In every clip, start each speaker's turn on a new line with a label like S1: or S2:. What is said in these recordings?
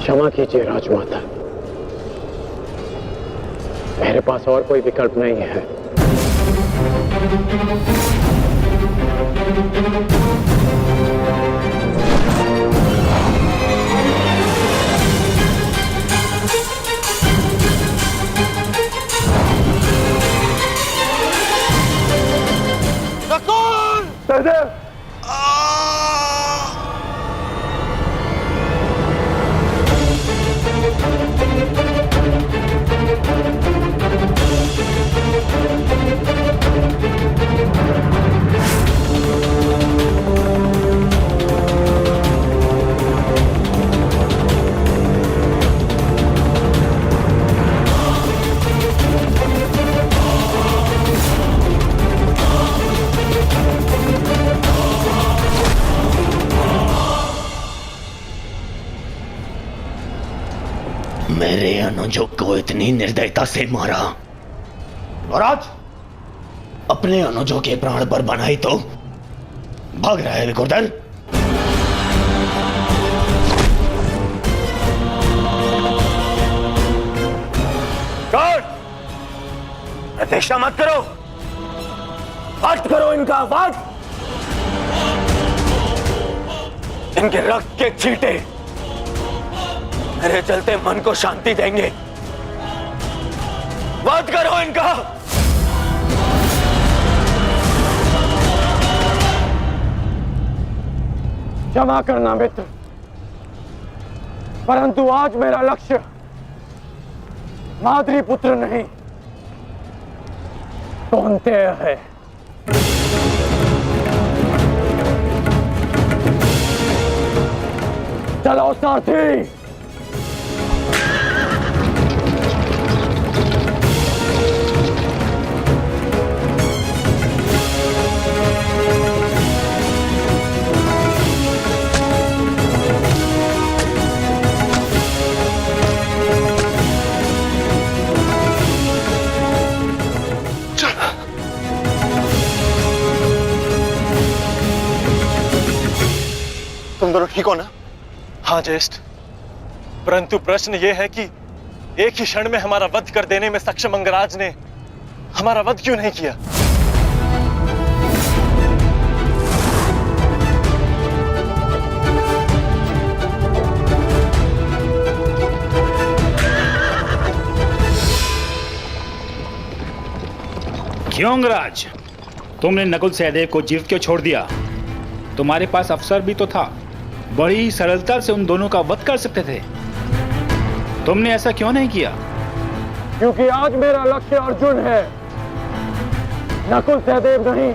S1: क्षमा कीजिए राजमाता, मेरे पास और कोई विकल्प नहीं है। सहदेव!
S2: मेरे अनुजों को इतनी निर्दयता से मारा और आज अपने अनुजों के प्राण पर बनाई तो भाग रहा है विकुर्दर। गार्ड, प्रतीक्षा मत करो, वध करो इनका वध। इनके रक्त के छींटे मेरे चलते मन को शांति देंगे। वध करो इनका।
S1: क्षमा करना मित्र, परंतु आज मेरा लक्ष्य माद्री पुत्र नहीं, कौन्तेय है। चलो साथी।
S3: तुम दोनों ठीक हो ना?
S4: हाँ ज्येष्ठ, परंतु प्रश्न यह है कि एक ही क्षण में हमारा वध कर देने में सक्षम अंगराज ने हमारा वध क्यों नहीं किया?
S5: क्यों अंगराज, तुमने नकुल सहदेव को जीवित क्यों छोड़ दिया? तुम्हारे पास अवसर भी तो था, बड़ी सरलता से उन दोनों का वध कर सकते थे। तुमने ऐसा क्यों नहीं किया?
S1: क्योंकि आज मेरा लक्ष्य अर्जुन है, नकुल सहदेव नहीं।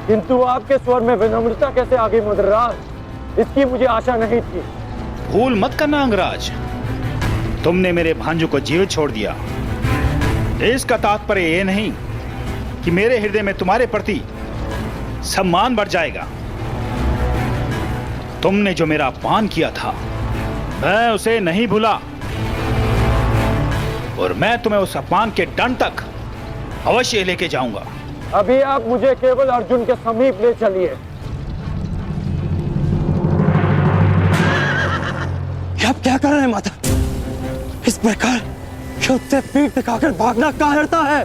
S1: किंतु आपके स्वर में विनम्रता कैसे आ गई मद्रराज, इसकी मुझे आशा नहीं थी।
S5: भूल मत करना अंगराज, तुमने मेरे भांजू को जीवित छोड़ दिया। इसका तात्पर्य यह नहीं कि मेरे हृदय में तुम्हारे प्रति सम्मान बढ़ जाएगा। तुमने जो मेरा अपमान किया था, मैं उसे नहीं भूला, और मैं तुम्हें उस अपमान के दंड तक अवश्य लेके जाऊंगा।
S1: अभी आप मुझे केवल अर्जुन के समीप ले चलिए।
S3: आप क्या कर रहे हैं माता? इस प्रकार युद्ध से पीठ दिखाकर भागना कायरता है।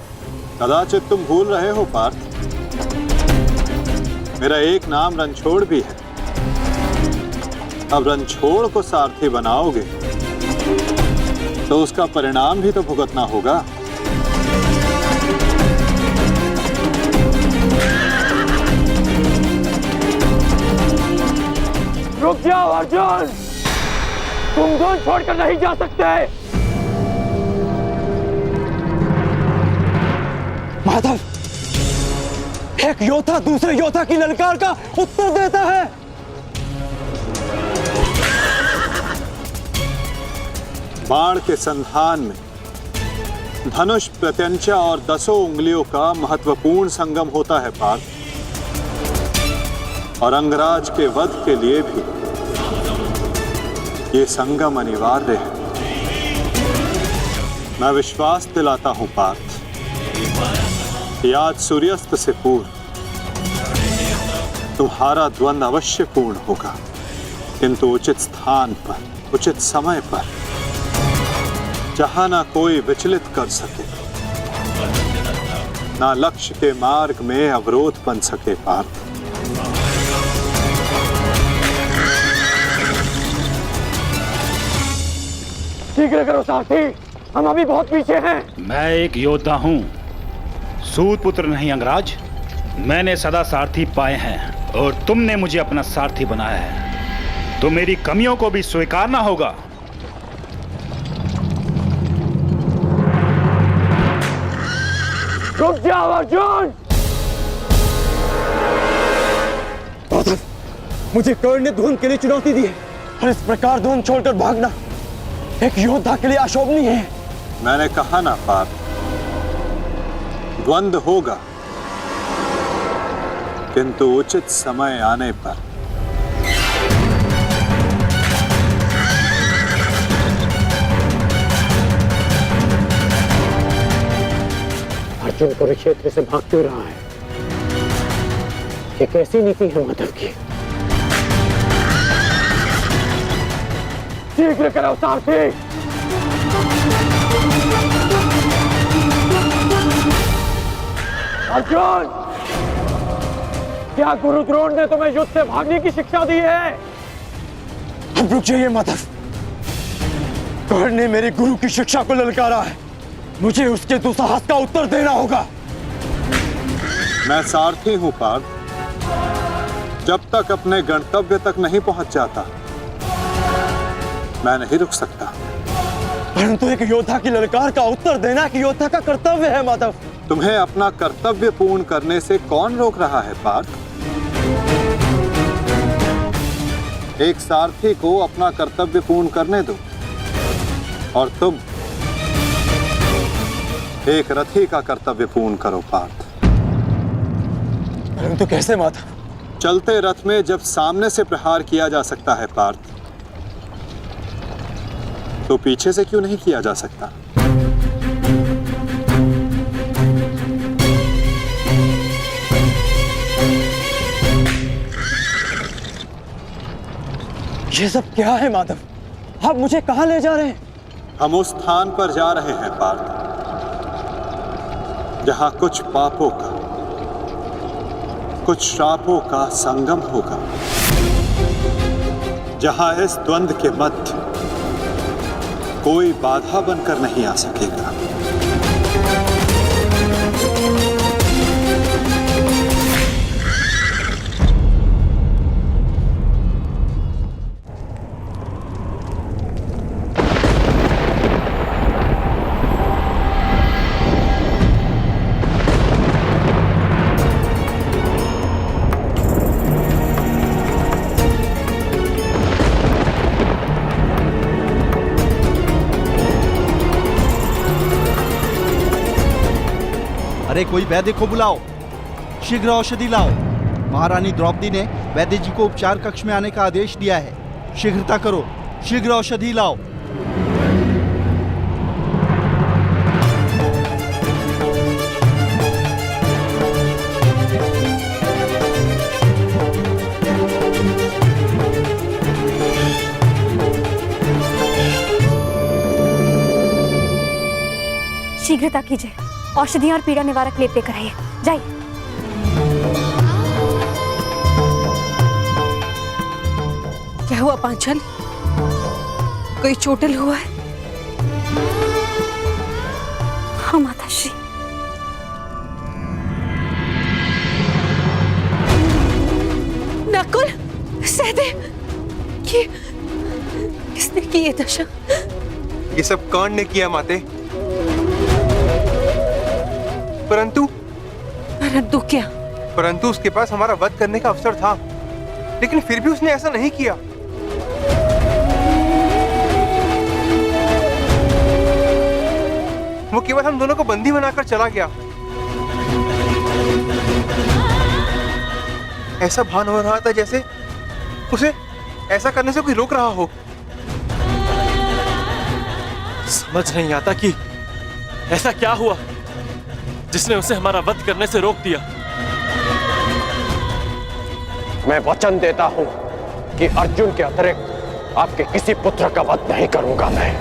S6: कदाचित तुम भूल रहे हो पार्थ, मेरा एक नाम रणछोड़ भी है। अब रणछोड़ को सारथी बनाओगे तो उसका परिणाम भी तो भुगतना होगा।
S1: रुक जाओ अर्जुन, तुम दोनों छोड़कर नहीं जा सकते।
S3: माधव, एक योद्धा दूसरे योद्धा की ललकार का उत्तर देता है।
S6: बाण के संधान में धनुष, प्रत्यंचा और 10 उंगलियों का महत्वपूर्ण संगम होता है पार्थ, और अंगराज के वध के लिए भी ये संगम अनिवार्य है। मैं विश्वास दिलाता हूं पार्थ, आज सूर्यास्त से पूर्व तुम्हारा द्वंद्व अवश्य पूर्ण होगा। किंतु उचित स्थान पर, उचित समय पर, जहां ना कोई विचलित कर सके, ना लक्ष्य के मार्ग में अवरोध बन सके पार्थ।
S1: शीघ्र करो सारथी, हम अभी बहुत पीछे हैं।
S5: मैं एक योद्धा हूँ, सूत पुत्र नहीं अंगराज। मैंने सदा सारथी पाए हैं और तुमने मुझे अपना सारथी बनाया है, तो मेरी कमियों को भी स्वीकारना होगा।
S1: रुक जाओ अर्जुन।
S3: माधव, मुझे कर्ण ने धुन के लिए चुनौती दी है और इस प्रकार धुन छोड़कर भागना एक योद्धा के लिए अशोभनीय है।
S6: मैंने कहा ना पार्थ, द्वंद्व होगा, किंतु उचित समय आने पर।
S1: अर्जुन कुरुक्षेत्र से भाग क्यों रहा है? ये कैसी नीति है माधव की? शीघ्र करो सारथी। अर्जुन, क्या गुरु द्रोण ने तुम्हें युद्ध से भागने की शिक्षा दी है?
S3: अब रुक जाइए माधव, कर्ण ने मेरे गुरु की शिक्षा को ललकारा है, मुझे उसके दुस्साहस का उत्तर देना होगा।
S6: मैं सारथी हूं पार्थ, जब तक अपने गंतव्य तक नहीं पहुंच जाता मैं नहीं रुक सकता।
S3: परंतु एक योद्धा की ललकार का उत्तर देना कि योद्धा का कर्तव्य है माधव।
S6: तुम्हें अपना कर्तव्य पूर्ण करने से कौन रोक रहा है पार्थ? एक सारथी को अपना कर्तव्य पूर्ण करने दो और तुम एक रथी का कर्तव्य पूर्ण करो पार्थ।
S3: परंतु कैसे माधव?
S6: चलते रथ में जब सामने से प्रहार किया जा सकता है पार्थ, तो पीछे से क्यों नहीं किया जा सकता?
S3: ये सब क्या है माधव? आप मुझे कहां ले जा रहे हैं?
S6: हम उस स्थान पर जा रहे हैं पार्थ, जहां कुछ पापों का, कुछ श्रापों का संगम होगा, जहां इस द्वंद्व के मध्य कोई बाधा बनकर नहीं आ सकेगा।
S7: अरे कोई वैद्य को बुलाओ, शीघ्र औषधि लाओ। महारानी द्रौपदी ने वैद्य जी को उपचार कक्ष में आने का आदेश दिया है, शीघ्रता करो, शीघ्र औषधि लाओ।
S8: शीघ्रता कीजिए, औषधियां और पीड़ा निवारक लेप लेकर आइए। जाइए।
S9: क्या हुआ पांचल? कोई चोटिल हुआ है?
S8: हाँ माताश्री।
S9: नकुल, सहदेव, ये किसने की ये दशा?
S10: ये सब कर्ण ने किया माते। परंतु
S9: क्या?
S10: परंतु उसके पास हमारा वध करने का अवसर था, लेकिन फिर भी उसने ऐसा नहीं किया। वो केवल हम दोनों को बंदी बनाकर चला गया। ऐसा भान हो रहा था जैसे उसे ऐसा करने से कोई रोक रहा हो।
S4: समझ नहीं आता कि ऐसा क्या हुआ जिसने उसे हमारा वध करने से रोक दिया।
S1: मैं वचन देता हूं कि अर्जुन के अतिरिक्त आपके किसी पुत्र का वध नहीं करूंगा मैं।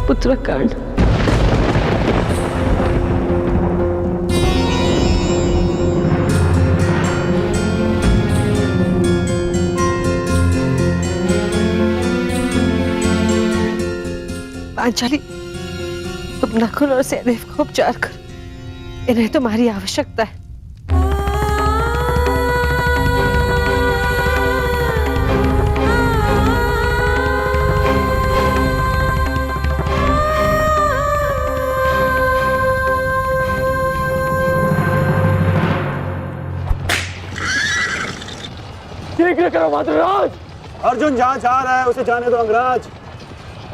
S9: पुत्रकांड। पांचाली, तुम नकुल और सहदेव को उपचार कर, इन्हें तुम्हारी आवश्यकता है।
S1: शीघ्र करो मद्राज।
S3: अर्जुन जहाँ जा रहा है उसे जाने दो अंगराज।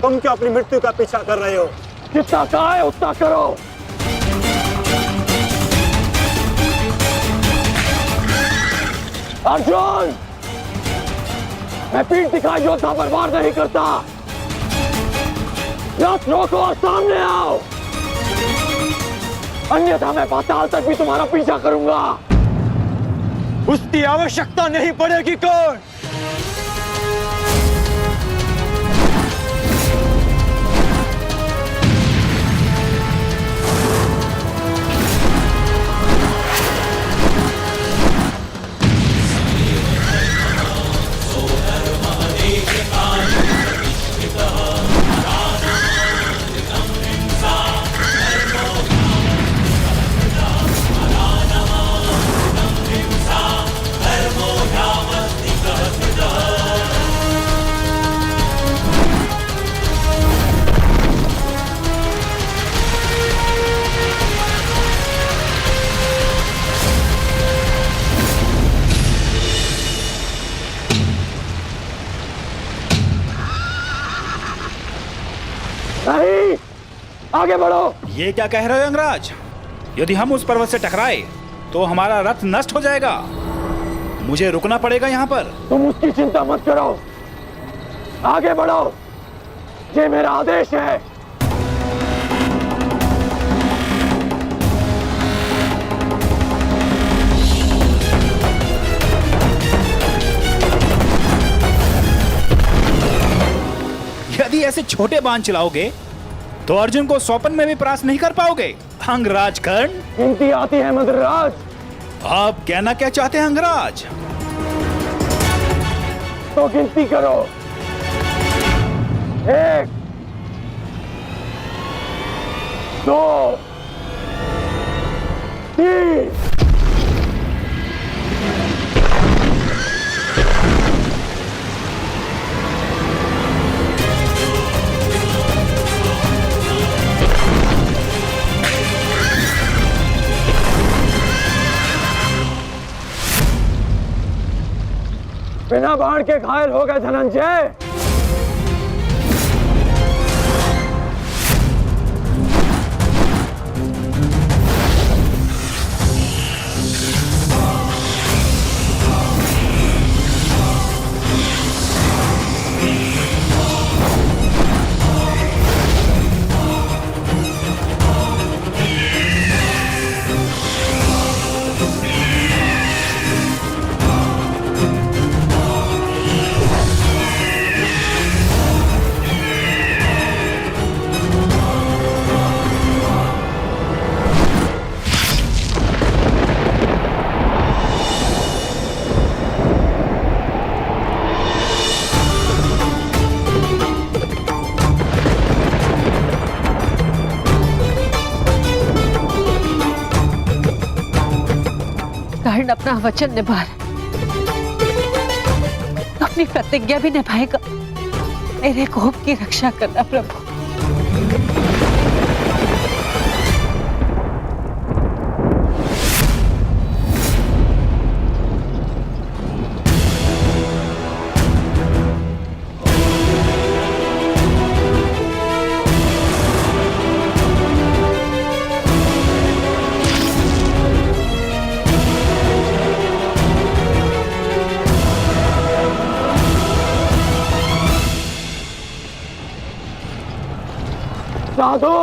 S3: तुम क्यों अपनी मृत्यु का पीछा कर रहे हो?
S1: जितना कहा है उतना करो। अर्जुन, मैं पीठ दिखाई योद्धा पर वार नहीं करता। रथ रोको और सामने आओ, अन्यथा मैं पाताल तक भी तुम्हारा पीछा करूंगा।
S3: उसकी आवश्यकता नहीं पड़ेगी। कौन?
S1: नहीं, आगे बढ़ो।
S5: ये क्या कह रहे हो अंगराज? यदि हम उस पर्वत से टकराए तो हमारा रथ नष्ट हो जाएगा। मुझे रुकना पड़ेगा यहाँ पर।
S1: तुम उसकी चिंता मत करो, आगे बढ़ो, ये मेरा आदेश है।
S5: यदि ऐसे छोटे बाण चलाओगे तो अर्जुन को स्वपन में भी परास्त नहीं कर पाओगे। अंगराज कर्ण,
S1: गिनती आती है मद्राज।
S5: आप कहना क्या चाहते हैं अंगराज?
S1: तो गिनती करो। 1, 2, 3। बिना बाण के घायल हो गए धनंजय।
S9: कर्ण अपना वचन निभा रहा है, अपनी प्रतिज्ञा भी निभाएगा। मेरे कोप की रक्षा करना प्रभु।
S1: साधु,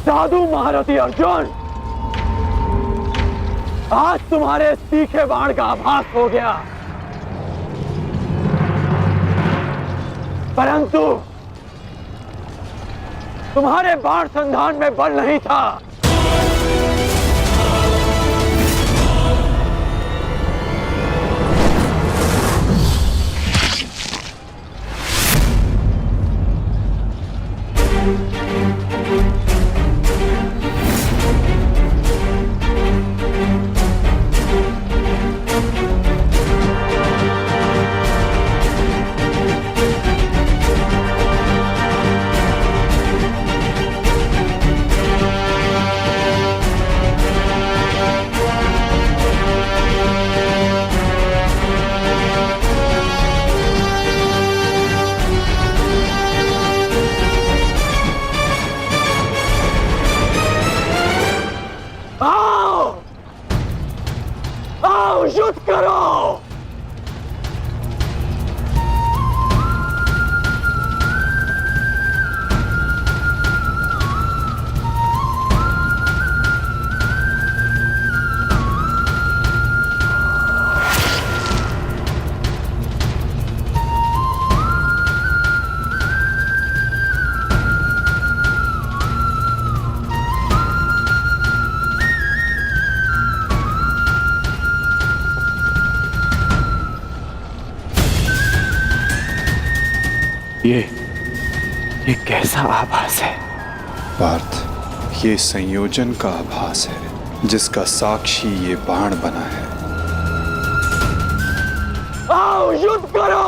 S1: साधु महारथी अर्जुन, आज तुम्हारे तीखे बाण का आभास हो गया, परंतु तुम्हारे बाण संधान में बल नहीं था। आओ युद्ध करो।
S3: ये कैसा आभास है?
S6: पार्थ, ये संयोजन का आभास है जिसका साक्षी ये बाण बना है।
S1: आओ युद्ध करो।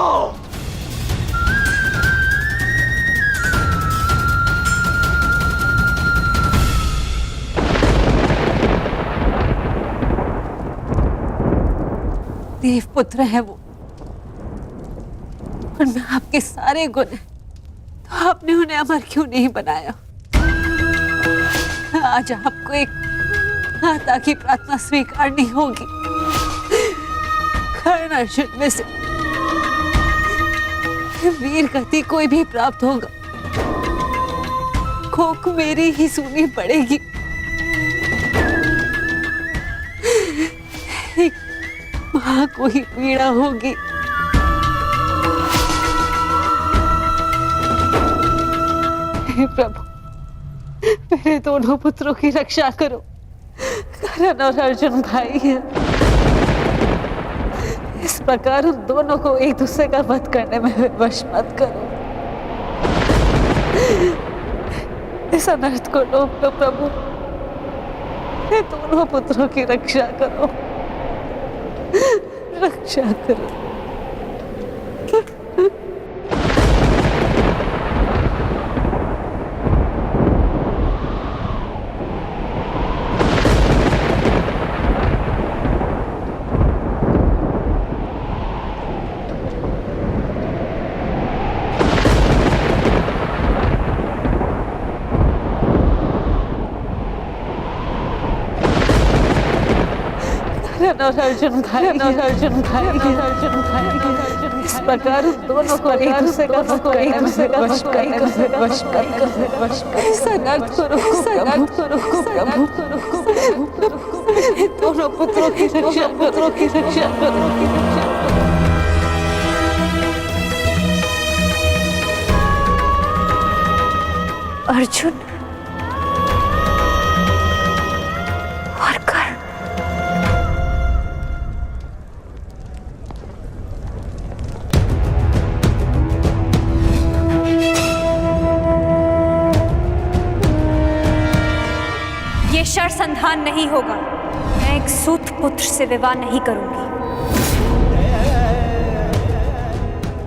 S9: देवपुत्र है वो, और मैं आपके सारे गुण हैं, तो आपने उन्हें अमर क्यों नहीं बनाया? आज आपको एक माता की प्रार्थना स्वीकारनी होगी। कर्ण अर्जुन में से वीर गति कोई भी प्राप्त होगा, कोक मेरी ही सुननी पड़ेगी। एक मां को ही पीड़ा होगी। हे प्रभु, मेरे दोनों पुत्रों की रक्षा करो। कर्ण और अर्जुन भाई हैं। इस प्रकार उन दोनों को एक दूसरे का वध करने में विवश मत करो। इस अनर्थ को रोक लो प्रभु। मेरे दोनों पुत्रों की रक्षा करो, रक्षा करो। और अर्जुन भाई, अर्जुन भाई, अर्जुन भाई, इस प्रकार दोनों को एक दूसरे का वश दोनों पुत्रों की रक्षा करो।
S8: अर्जुन और कर्ण, ये शर संधान नहीं होगा। मैं एक सूत पुत्र से विवाह नहीं करूंगी।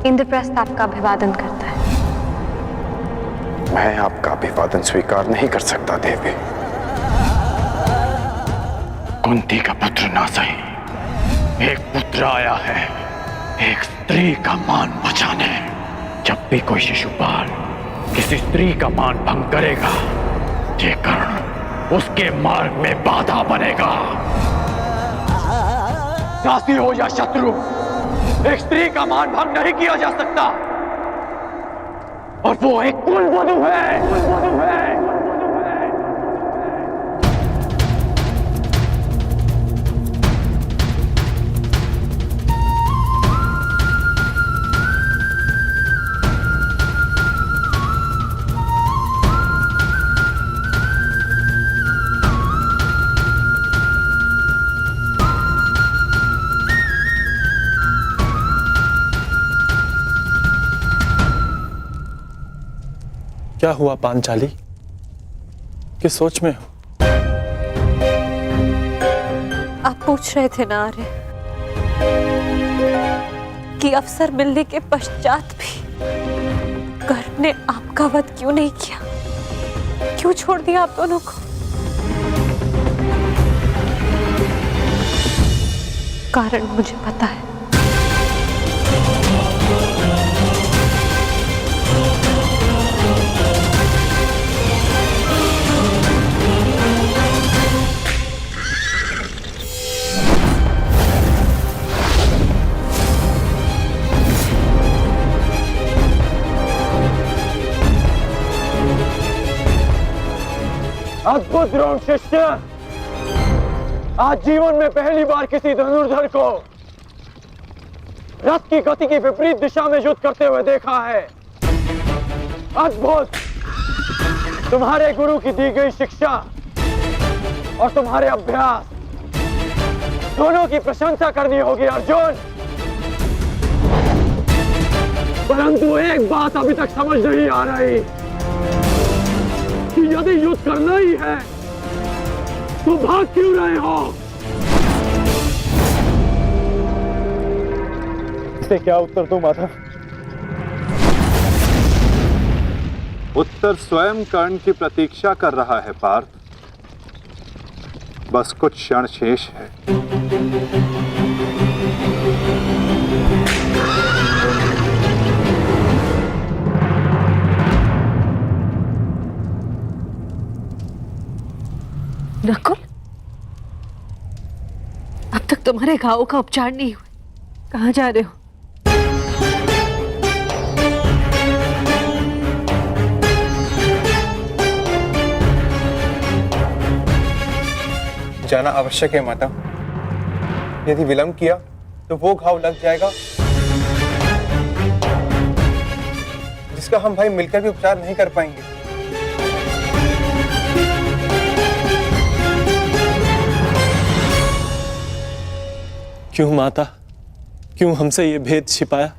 S8: इंद्रप्रस्थ आपका अभिवादन करता है।
S3: मैं आपका अभिवादन स्वीकार नहीं कर सकता देवी। कुंती का पुत्र ना सही, एक पुत्र आया है एक स्त्री का मान बचाने। जब भी कोई शिशुपाल किसी स्त्री का मान भंग करेगा, ये कर्ण उसके मार्ग में बाधा बनेगा।
S1: दासी हो या शत्रु, एक स्त्री का मान भंग नहीं किया जा सकता, और वो एक कुलवधू है।
S4: क्या हुआ पांचाली? किस सोच में हो?
S8: आप पूछ रहे थे ना आर्य कि अवसर मिलने के पश्चात भी कर्म ने आपका वध क्यों नहीं किया, क्यों छोड़ दिया आप दोनों को? कारण मुझे पता है।
S1: अद्भुत द्रोण शिष्य, आज जीवन में पहली बार किसी धनुर्धर को रथ की गति की विपरीत दिशा में युद्ध करते हुए देखा है। अद्भुत! तुम्हारे गुरु की दी गई शिक्षा और तुम्हारे अभ्यास दोनों की प्रशंसा करनी होगी अर्जुन। परंतु एक बात अभी तक समझ नहीं आ रही कि यदि युद्ध करना ही है तो भाग क्यों रहे हो? इसे क्या उत्तर दूं माधव?
S6: उत्तर स्वयं कर्ण की प्रतीक्षा कर रहा है पार्थ। बस कुछ क्षण शेष है।
S9: नकुल, अब तक तुम्हारे घावों का उपचार नहीं हुआ, कहाँ जा रहे हो?
S10: जाना आवश्यक है माता। यदि विलंब किया तो वो घाव लग जाएगा जिसका हम भाई मिलकर भी उपचार नहीं कर पाएंगे।
S4: क्यों माता, क्यों हमसे ये भेद छिपाया?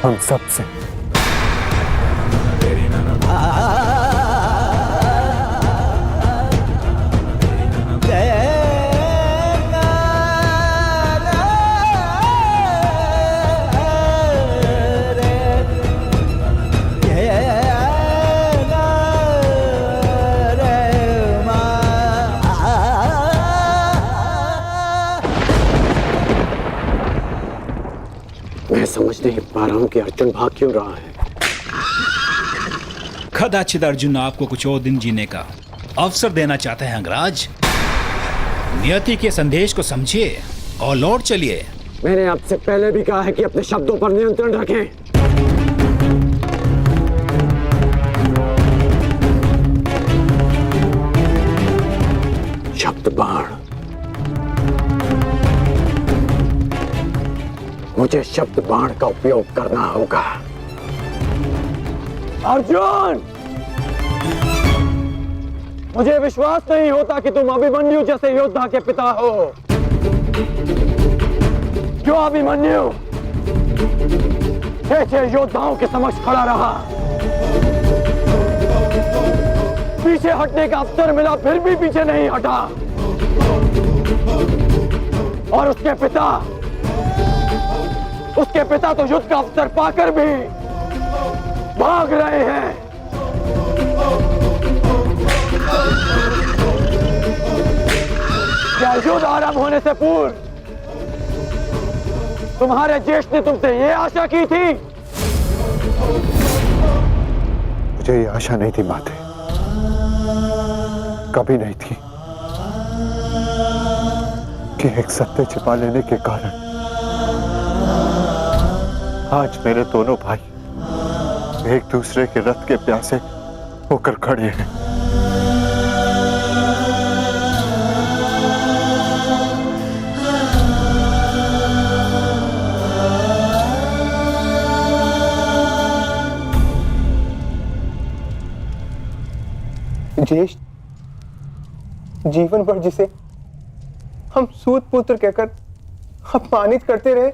S6: हम सब से।
S1: मैं समझ नहीं पा रहा हूं कि अर्जुन भाग क्यों रहा है।
S5: कदाचित अर्जुन आपको कुछ और दिन जीने का अवसर देना चाहते हैं अंगराज। नियति के संदेश को समझिए और लौट चलिए।
S1: मैंने आपसे पहले भी कहा है कि अपने शब्दों पर नियंत्रण रखें। शब्द बाण, मुझे शब्द बाण का उपयोग करना होगा। अर्जुन, मुझे विश्वास नहीं होता कि तुम अभिमन्यु जैसे योद्धा के पिता हो। जो अभिमन्यु 6 योद्धाओं के समक्ष खड़ा रहा, पीछे हटने का अवसर मिला फिर भी पीछे नहीं हटा, और उसके पिता तो युद्ध का अवसर पाकर भी भाग रहे हैं। क्या युद्ध आरंभ होने से पूर्व तुम्हारे ज्येष्ठ ने तुमसे ये आशा की थी?
S6: मुझे ये आशा नहीं थी माते, कभी नहीं थी कि एक सत्य छिपा लेने के कारण आज मेरे दोनों भाई एक दूसरे के रथ के प्यासे होकर खड़े हैं।
S10: ज्येष्ठ, जीवन भर जिसे हम सूत पुत्र कहकर अपमानित करते रहे।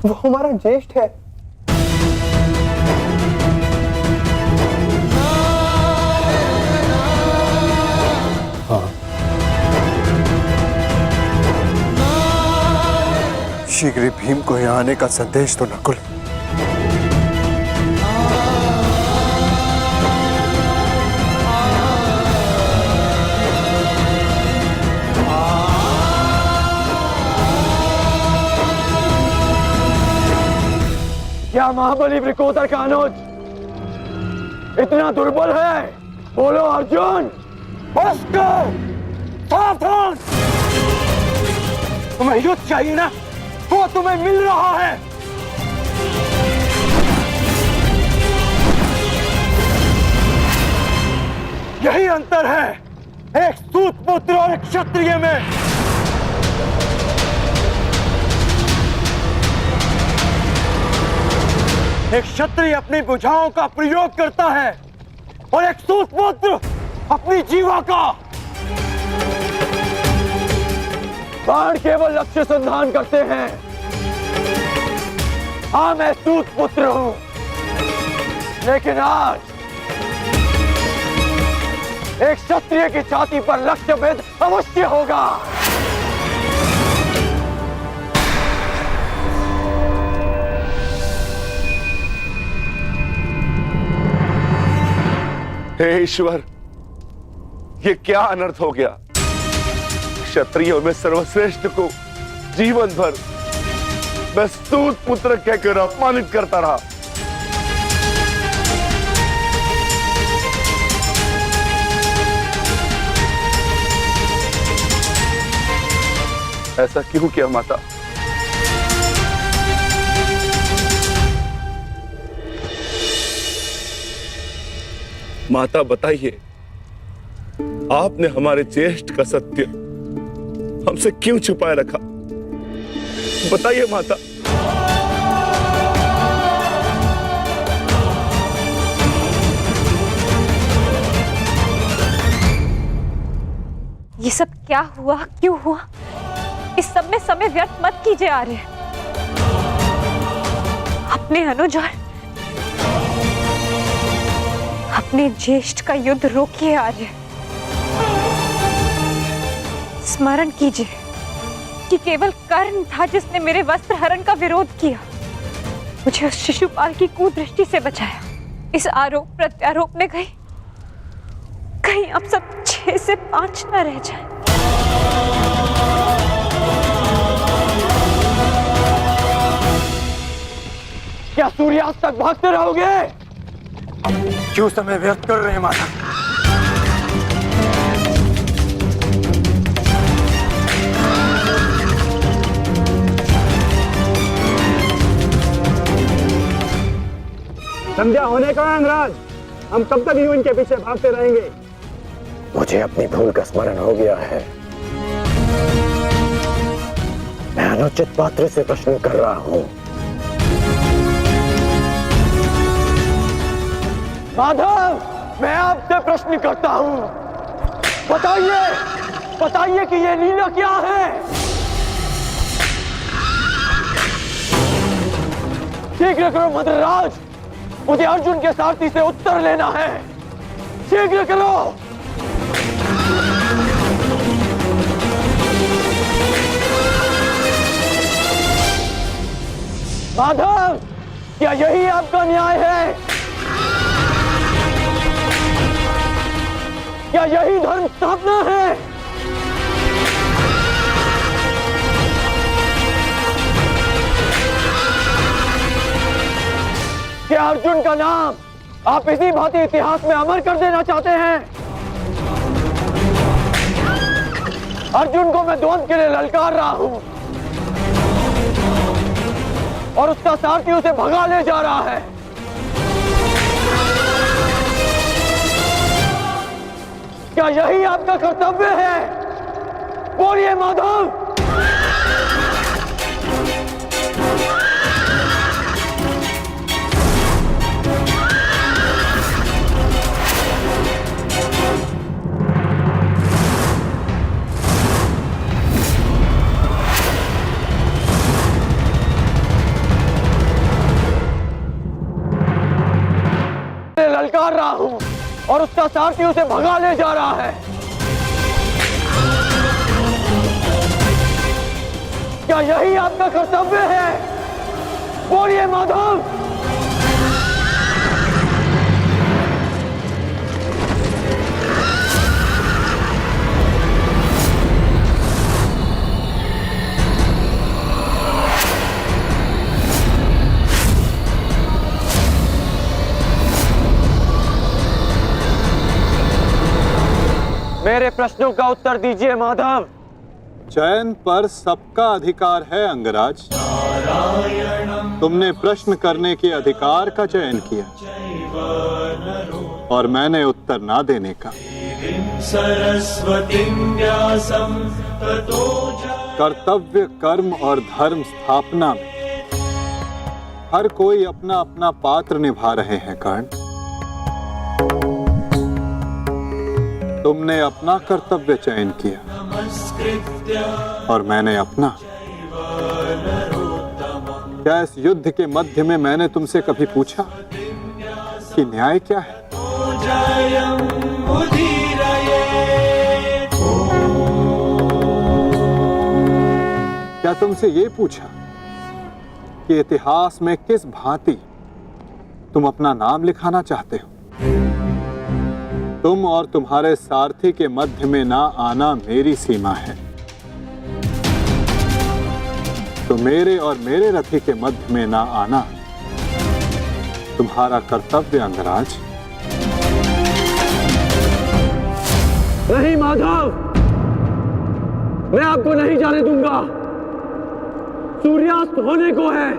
S10: वो हमारा ज्येष्ठ है।
S6: शीघ्र भीम को यहाँ आने का संदेश तो नकुल।
S1: क्या महाबली वृकोदर का अनुज इतना दुर्बल है? बोलो अर्जुन। सावधान! तुम्हें युद्ध चाहिए ना, वो तुम्हें मिल रहा है। यही अंतर है एक सूत पुत्र और एक क्षत्रिय में। एक क्षत्रिय अपनी भुजाओं का प्रयोग करता है और एक सूत पुत्र अपनी जीवा का। बाण केवल लक्ष्य संधान करते हैं। हाँ, मैं सूत पुत्र हूं, लेकिन आज एक क्षत्रिय की छाती पर लक्ष्य भेद अवश्य होगा।
S11: हे ईश्वर, ये क्या अनर्थ हो गया। क्षत्रियों में सर्वश्रेष्ठ को जीवन भर मैं स्तूत पुत्र कहकर अपमानित करता रहा। ऐसा क्यों किया माता? माता बताइए, आपने हमारे ज्येष्ठ का सत्य हमसे क्यों छुपाए रखा? बताइए माता।
S8: ये सब क्या हुआ, क्यों हुआ? इस सब में समय व्यर्थ मत कीजिए आर्य। अपने अनुज और अपने ज्येष्ठ का युद्ध रोकिए आर्य। स्मरण कीजिए कि केवल कर्ण था जिसने मेरे वस्त्र हरण का विरोध किया, मुझे उस शिशुपाल की कुदृष्टि से बचाया। इस आरोप प्रत्यारोप में कहीं अब सब 6 से 5 न रह जाए।
S1: क्या सूर्यास्त तक भागते रहोगे? क्यों समय व्यर्थ कर रहे हैं माता?
S12: संध्या होने का अंगराज, हम कब तक यूं इनके पीछे भागते रहेंगे?
S2: मुझे अपनी भूल का स्मरण हो गया है। मैं अनुचित पात्र से प्रश्न कर रहा हूं।
S1: माधव, मैं आपसे प्रश्न करता हूं। बताइए कि ये लीला क्या है? शीघ्र करो मद्रराज, मुझे अर्जुन के सारथी से उत्तर लेना है। शीघ्र करो। माधव, क्या यही आपका न्याय है? क्या यही धर्म स्थापना है? क्या अर्जुन का नाम आप इसी भांति इतिहास में अमर कर देना चाहते हैं? अर्जुन को मैं द्वंद के लिए ललकार रहा हूं और उसका सारथी उसे भगा ले जा रहा है। क्या यही आपका कर्तव्य है? बोलिए माधव। ललकार रहा हूं और उसका सारथी उसे भगा ले जा रहा है। क्या यही आपका कर्तव्य है? बोलिए माधव। मेरे प्रश्नों का उत्तर दीजिए माधव।
S6: चयन पर सबका अधिकार है अंगराज। तुमने प्रश्न करने के अधिकार का चयन किया और मैंने उत्तर ना देने का। कर्तव्य, कर्म और धर्म स्थापना में हर कोई अपना अपना पात्र निभा रहे हैं कर्ण। तुमने अपना कर्तव्य चयन किया और मैंने अपना। क्या इस युद्ध के मध्य में मैंने तुमसे कभी पूछा कि न्याय क्या है? क्या तुमसे ये पूछा कि इतिहास में किस भांति तुम अपना नाम लिखाना चाहते हो? तुम और तुम्हारे सारथी के मध्य में ना आना मेरी सीमा है, तो मेरे और मेरे रथी के मध्य में ना आना तुम्हारा कर्तव्य अंगराज।
S1: नहीं माधव, मैं आपको नहीं जाने दूंगा। सूर्यास्त होने को है,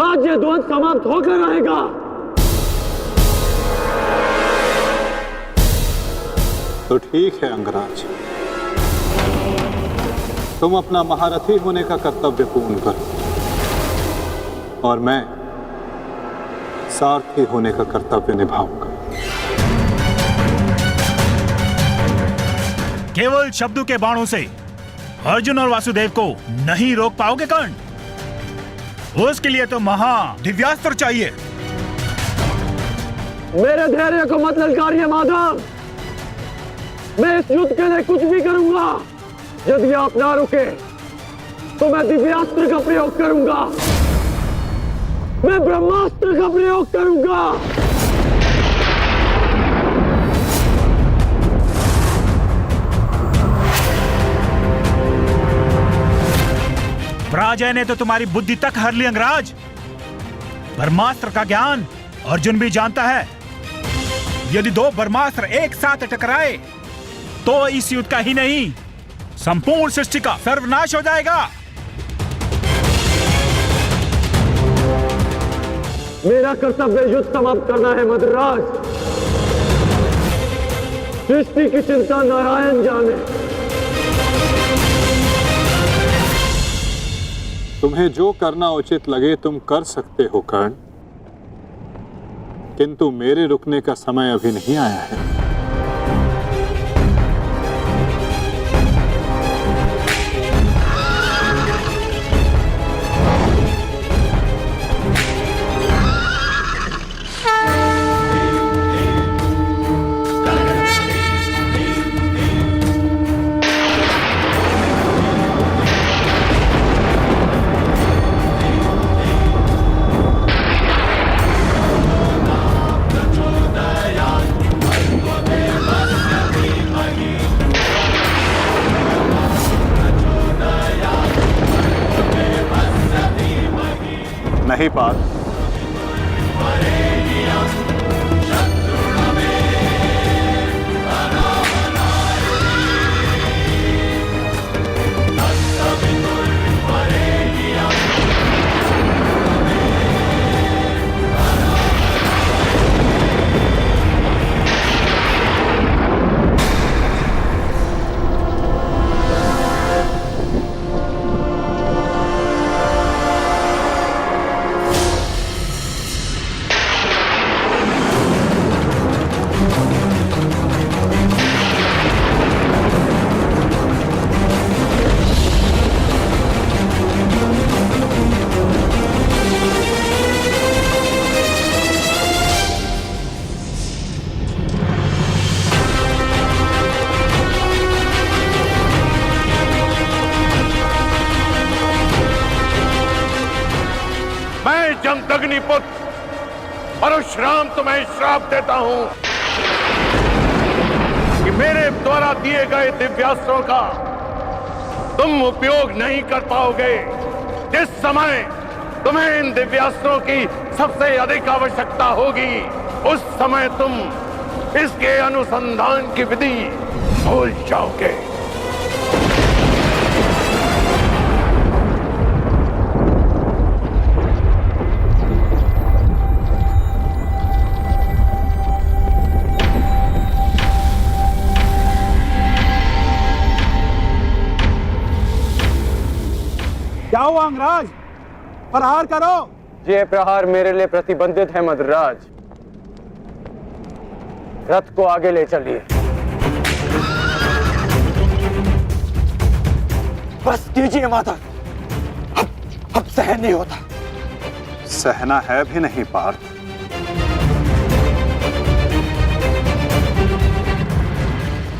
S1: आज ये द्वंद समाप्त होकर रहेगा।
S6: तो ठीक है अंगराज, तुम अपना महारथी होने का कर्तव्य पूर्ण करो और मैं सारथी होने का कर्तव्य निभाऊंगा।
S5: केवल शब्दों के बाणों से अर्जुन और वासुदेव को नहीं रोक पाओगे कर्ण। उसके लिए तो महा दिव्यास्त्र चाहिए।
S1: मेरे धैर्य को मत ललकारिए माधव। मैं इस युद्ध के लिए कुछ भी करूंगा। यदि आप ना रुके तो मैं दिव्यास्त्र का प्रयोग करूंगा, मैं ब्रह्मास्त्र का प्रयोग करूंगा।
S5: पराजय ने तो तुम्हारी बुद्धि तक हर ली अंगराज। ब्रह्मास्त्र का ज्ञान अर्जुन भी जानता है। यदि दो ब्रह्मास्त्र एक साथ टकराए तो इस युद्ध का ही नहीं, संपूर्ण सृष्टि का सर्वनाश हो जाएगा।
S1: मेरा कर्तव्य युद्ध समाप्त करना है मद्राज। सृष्टि की चिंता नारायण जाने।
S6: तुम्हें जो करना उचित लगे तुम कर सकते हो कर्ण, किंतु मेरे रुकने का समय अभी नहीं आया है। नहीं पाल,
S11: पुत्र परशुराम तुम्हें श्राप देता हूं कि मेरे द्वारा दिए गए दिव्यास्त्रों का तुम उपयोग नहीं कर पाओगे। जिस समय तुम्हें इन दिव्यास्त्रों की सबसे अधिक आवश्यकता होगी उस समय तुम इसके अनुसंधान की विधि भूल जाओगे।
S12: क्या हुआ अंगराज? प्रहार करो।
S10: ये प्रहार मेरे लिए प्रतिबंधित है मद्राज। रथ को आगे ले चलिए।
S1: बस कीजिए माधव, अब सहन नहीं होता।
S6: सहना है भी नहीं पार्थ।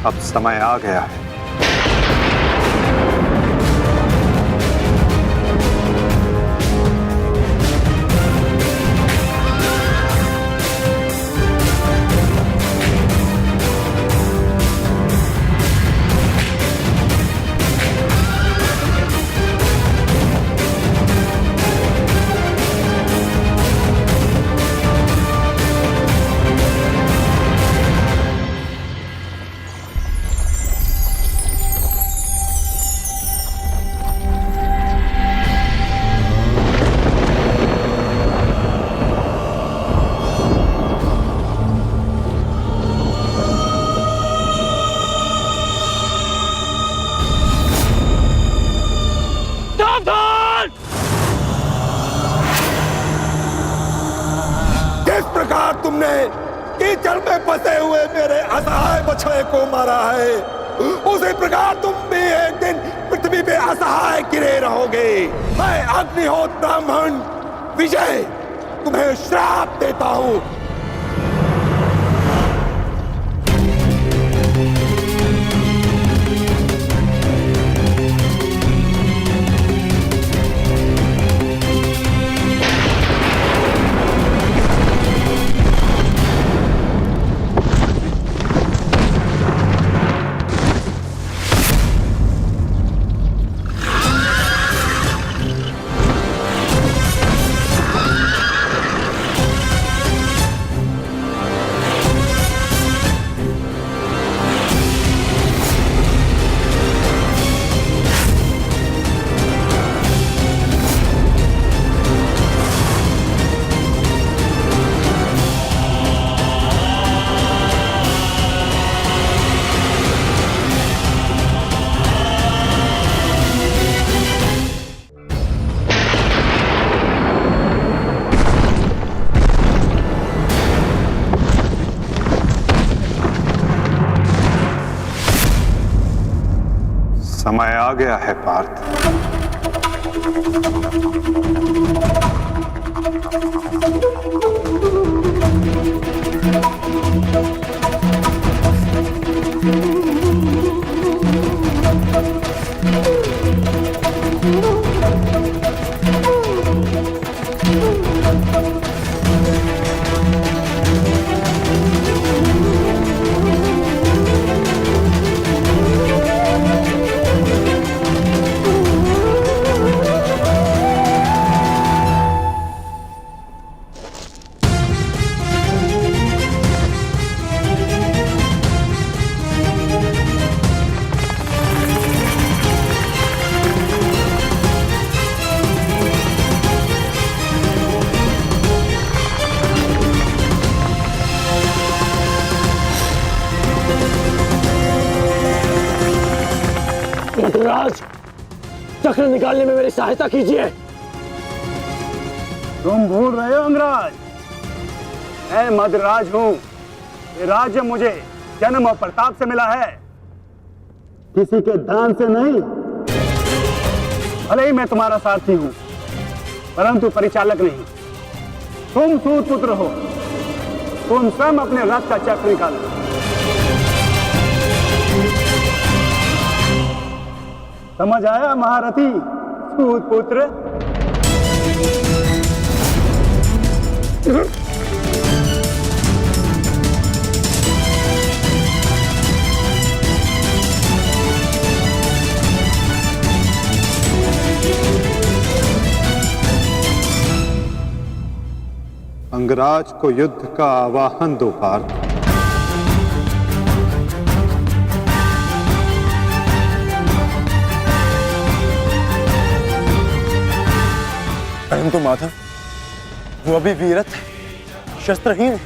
S6: अब समय आ गया है।
S11: जिस प्रकार तुमने कीचड़ में फंसे हुए मेरे असहाय बछड़े को मारा है उसी प्रकार तुम भी एक दिन पृथ्वी पे असहाय गिरे रहोगे। मैं अग्निहोत्र ब्राह्मण विजय तुम्हें श्राप देता हूं।
S6: समय आ गया है पार्थ।
S1: मद्राज, चक्र निकालने में मेरी सहायता कीजिए।
S12: तुम भूल रहे हो अंगराज, मैं मद्राज हूं। ये राज्य मुझे जन्म और प्रताप से मिला है, किसी के दान से नहीं। भले ही मैं तुम्हारा सारथी हूं परंतु परिचालक नहीं। तुम सूत पुत्र हो, तुम स्वयं अपने रथ का चक्र निकालो। समझ आया महारथी सूत पुत्र?
S6: अंगराज को युद्ध का आवाहन दो पार्थ।
S10: परंतु माधव, वो अभी वीरत है, शस्त्रहीन है।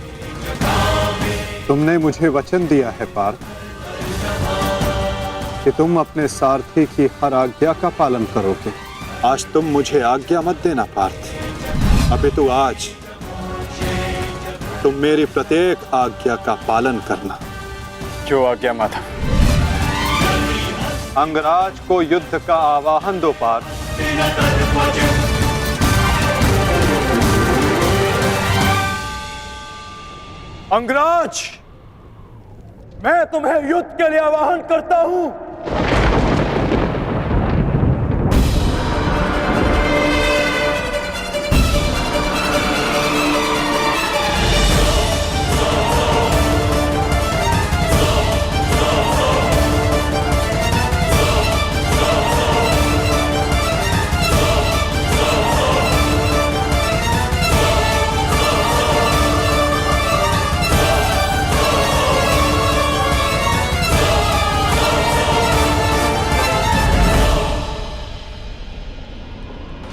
S6: तुमने मुझे वचन दिया है पार्थ कि तुम अपने सारथी की हर आज्ञा का पालन करोगे। आज तुम मुझे आज्ञा मत देना पार्थ, अपितु आज तुम मेरी प्रत्येक आज्ञा का पालन करना।
S10: जो आज्ञा माधव।
S6: अंगराज को युद्ध का आवाहन दो पार्थ।
S12: अंगराज, मैं तुम्हें युद्ध के लिए आवाहन करता हूं।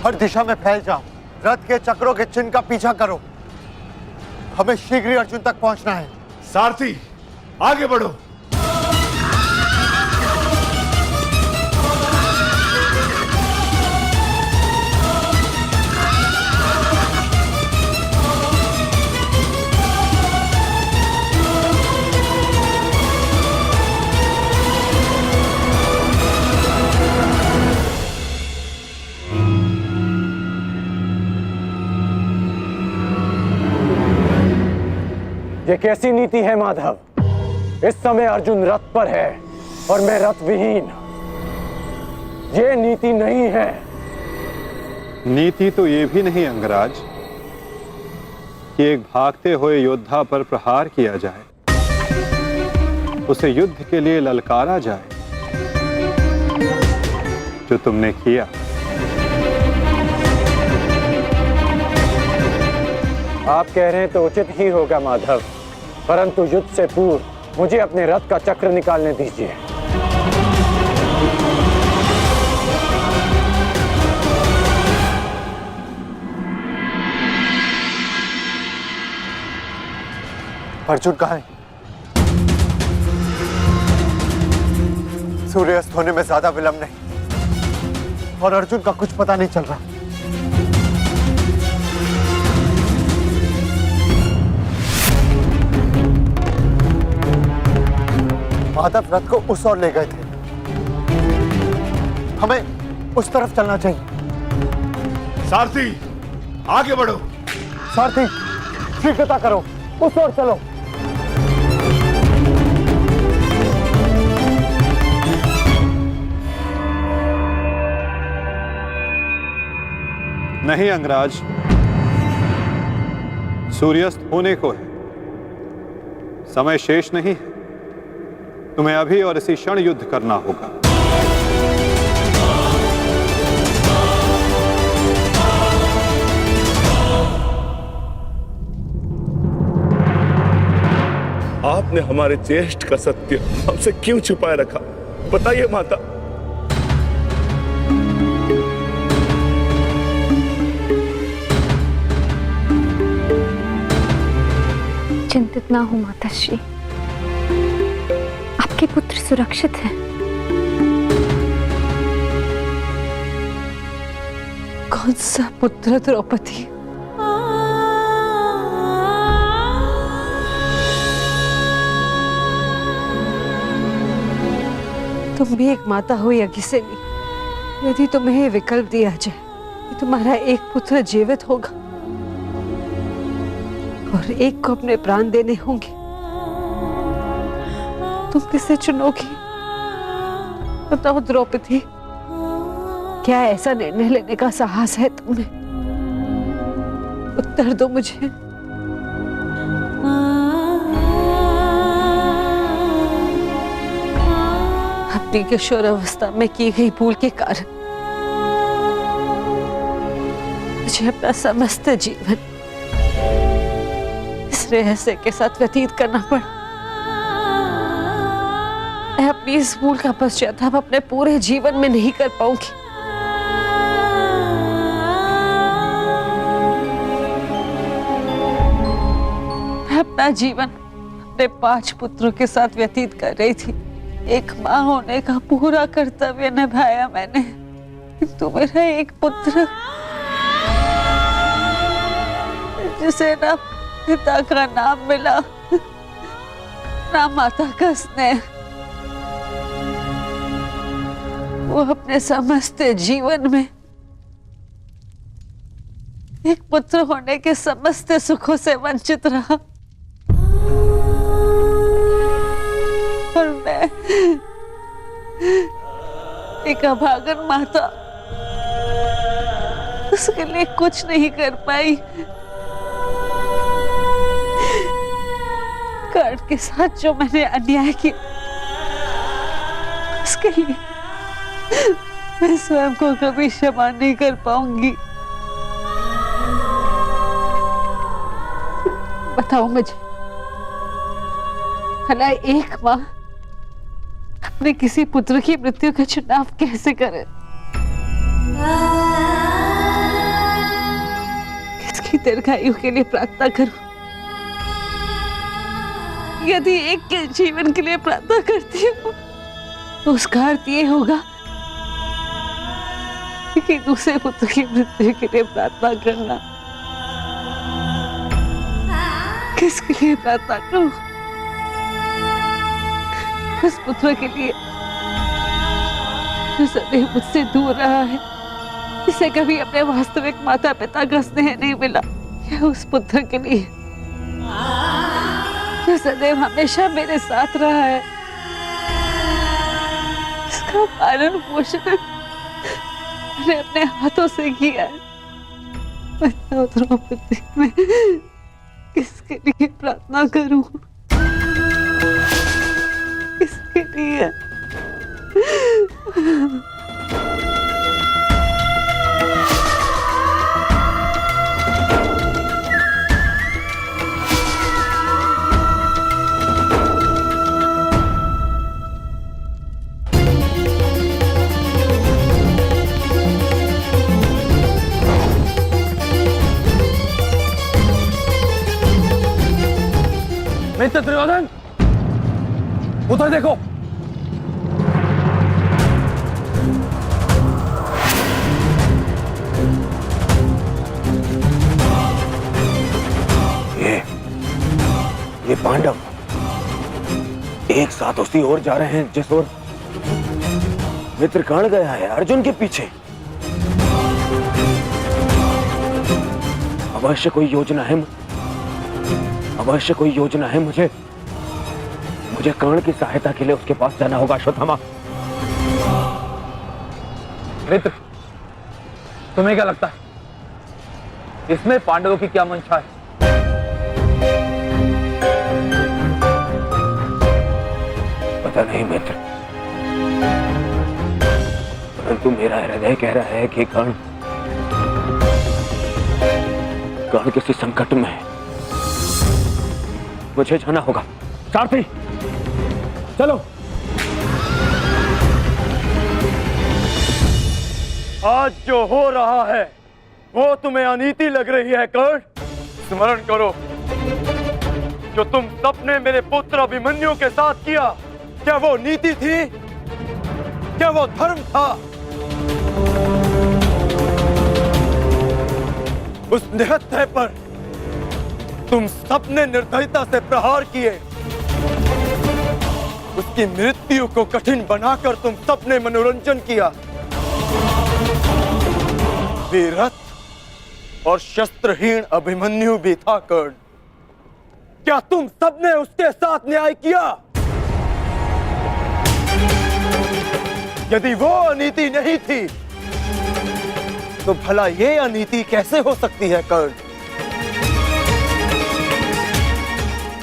S10: हर दिशा में फैल जाओ, रथ के चक्रों के चिन्ह का पीछा करो। हमें शीघ्र ही अर्जुन तक पहुंचना है।
S11: सारथी आगे बढ़ो।
S12: ये कैसी नीति है माधव? इस समय अर्जुन रथ पर है और मैं रथ विहीन। ये नीति नहीं है।
S6: नीति तो ये भी नहीं अंगराज कि एक भागते हुए योद्धा पर प्रहार किया जाए, उसे युद्ध के लिए ललकारा जाए, जो तुमने किया।
S12: आप कह रहे हैं तो उचित ही होगा माधव, परंतु युद्ध से पूर्व मुझे अपने रथ का चक्र निकालने दीजिए।
S10: अर्जुन कहाँ है? सूर्यास्त होने में ज्यादा विलंब नहीं और अर्जुन का कुछ पता नहीं चल रहा। माधव रथ को उस ओर ले गए थे, हमें उस तरफ चलना चाहिए।
S11: सारथी आगे बढ़ो।
S10: सारथी शीघ्रता करो, उस ओर चलो।
S6: नहीं अंगराज, सूर्यास्त होने को है, समय शेष नहीं है। तुम्हें अभी और इसी क्षण युद्ध करना होगा।
S11: आपने हमारे ज्येष्ठ का सत्य हमसे क्यों छुपाए रखा, बताइए माता।
S8: चिंतित ना हो माताश्री, आपके पुत्र सुरक्षित हैं।
S9: कौन सा पुत्र द्रौपदी? तुम भी एक माता हो यज्ञसेनी, यदि तुम्हें ये विकल्प दिया जाए कि तुम्हारा एक पुत्र जीवित होगा और एक को अपने प्राण देने होंगे, तुम किसे चुनोगी? बताओ द्रौपदी, क्या ऐसा निर्णय लेने का साहस है तुम्हें? उत्तर दो मुझे। अपनी किशोरावस्था में की गई भूल के कारण मुझे अपना समस्त जीवन इस रहस्य के साथ व्यतीत करना पड़ा। मैं अपनी इस भूल का पश्चाताप अपने पूरे जीवन में नहीं कर पाऊंगी। मैं अपना जीवन अपने 5 पुत्रों के साथ व्यतीत कर रही थी। एक माँ होने का पूरा कर्तव्य निभाया मैंने, तो मेरा एक पुत्र जिसे ना पिता का नाम मिला ना माता का स्नेह, वो अपने समस्त जीवन में एक पुत्र होने के समस्त सुखों से वंचित रहा। और मैं एक अभागन माता उसके लिए कुछ नहीं कर पाई। कर्ण के साथ जो मैंने अन्याय किया उसके लिए मैं स्वयं को कभी क्षमा नहीं कर पाऊंगी। बताओ मुझे, भला एक माँ अपने किसी पुत्र की मृत्यु का चुनाव कैसे करे? किसकी दीर्घायु के लिए प्रार्थना करूं? यदि एक के जीवन के लिए प्रार्थना करती हूँ तो उसका अर्थ ये होगा कि दूसरे पुत्र की मृत्यु के लिए प्रार्थना करना। किसके लिए प्रार्थना करूं? उस पुत्र के लिए जो सदैव मुझसे दूर रहा है, जिसे कभी अपने वास्तविक माता पिता का स्नेह नहीं मिला, या उस पुत्र के लिए जो सदैव हमेशा मेरे साथ रहा है, इसका पालन पोषण मैंने अपने हाथों से किया है। बताओ द्रौपदी, मैं किसके लिए प्रार्थना करूं? किसके लिए?
S1: मित्र दुर्योधन, उधर देखो।
S2: ये पांडव एक साथ उसी ओर जा रहे हैं जिस ओर मित्र कर्ण गया है, अर्जुन के पीछे। अवश्य कोई योजना है, अवश्य कोई योजना है। मुझे कर्ण की सहायता के लिए उसके पास जाना होगा। अश्वत्थामा,
S1: मित्र, तुम्हें क्या लगता है इसमें पांडवों की क्या मंशा है?
S2: पता नहीं मित्र, परंतु मेरा हृदय कह रहा है कि कर्ण किसी संकट में है। मुझे जाना होगा। सारथी, चलो।
S10: आज जो हो रहा है वो तुम्हें अनीति लग रही है कर्ण? स्मरण करो, जो तुम सबने मेरे पुत्र अभिमन्यु के साथ किया, क्या वो नीति थी? क्या वो धर्म था? उस निहत्थे पर तुम सबने निर्दयता से प्रहार किए। उसकी मृत्यु को कठिन बनाकर तुम सबने मनोरंजन किया। वीरथ और शस्त्रहीन अभिमन्यु भी था कर्ण। क्या तुम सबने उसके साथ न्याय किया? यदि वो अनीति नहीं थी तो भला ये अनीति कैसे हो सकती है कर्ण?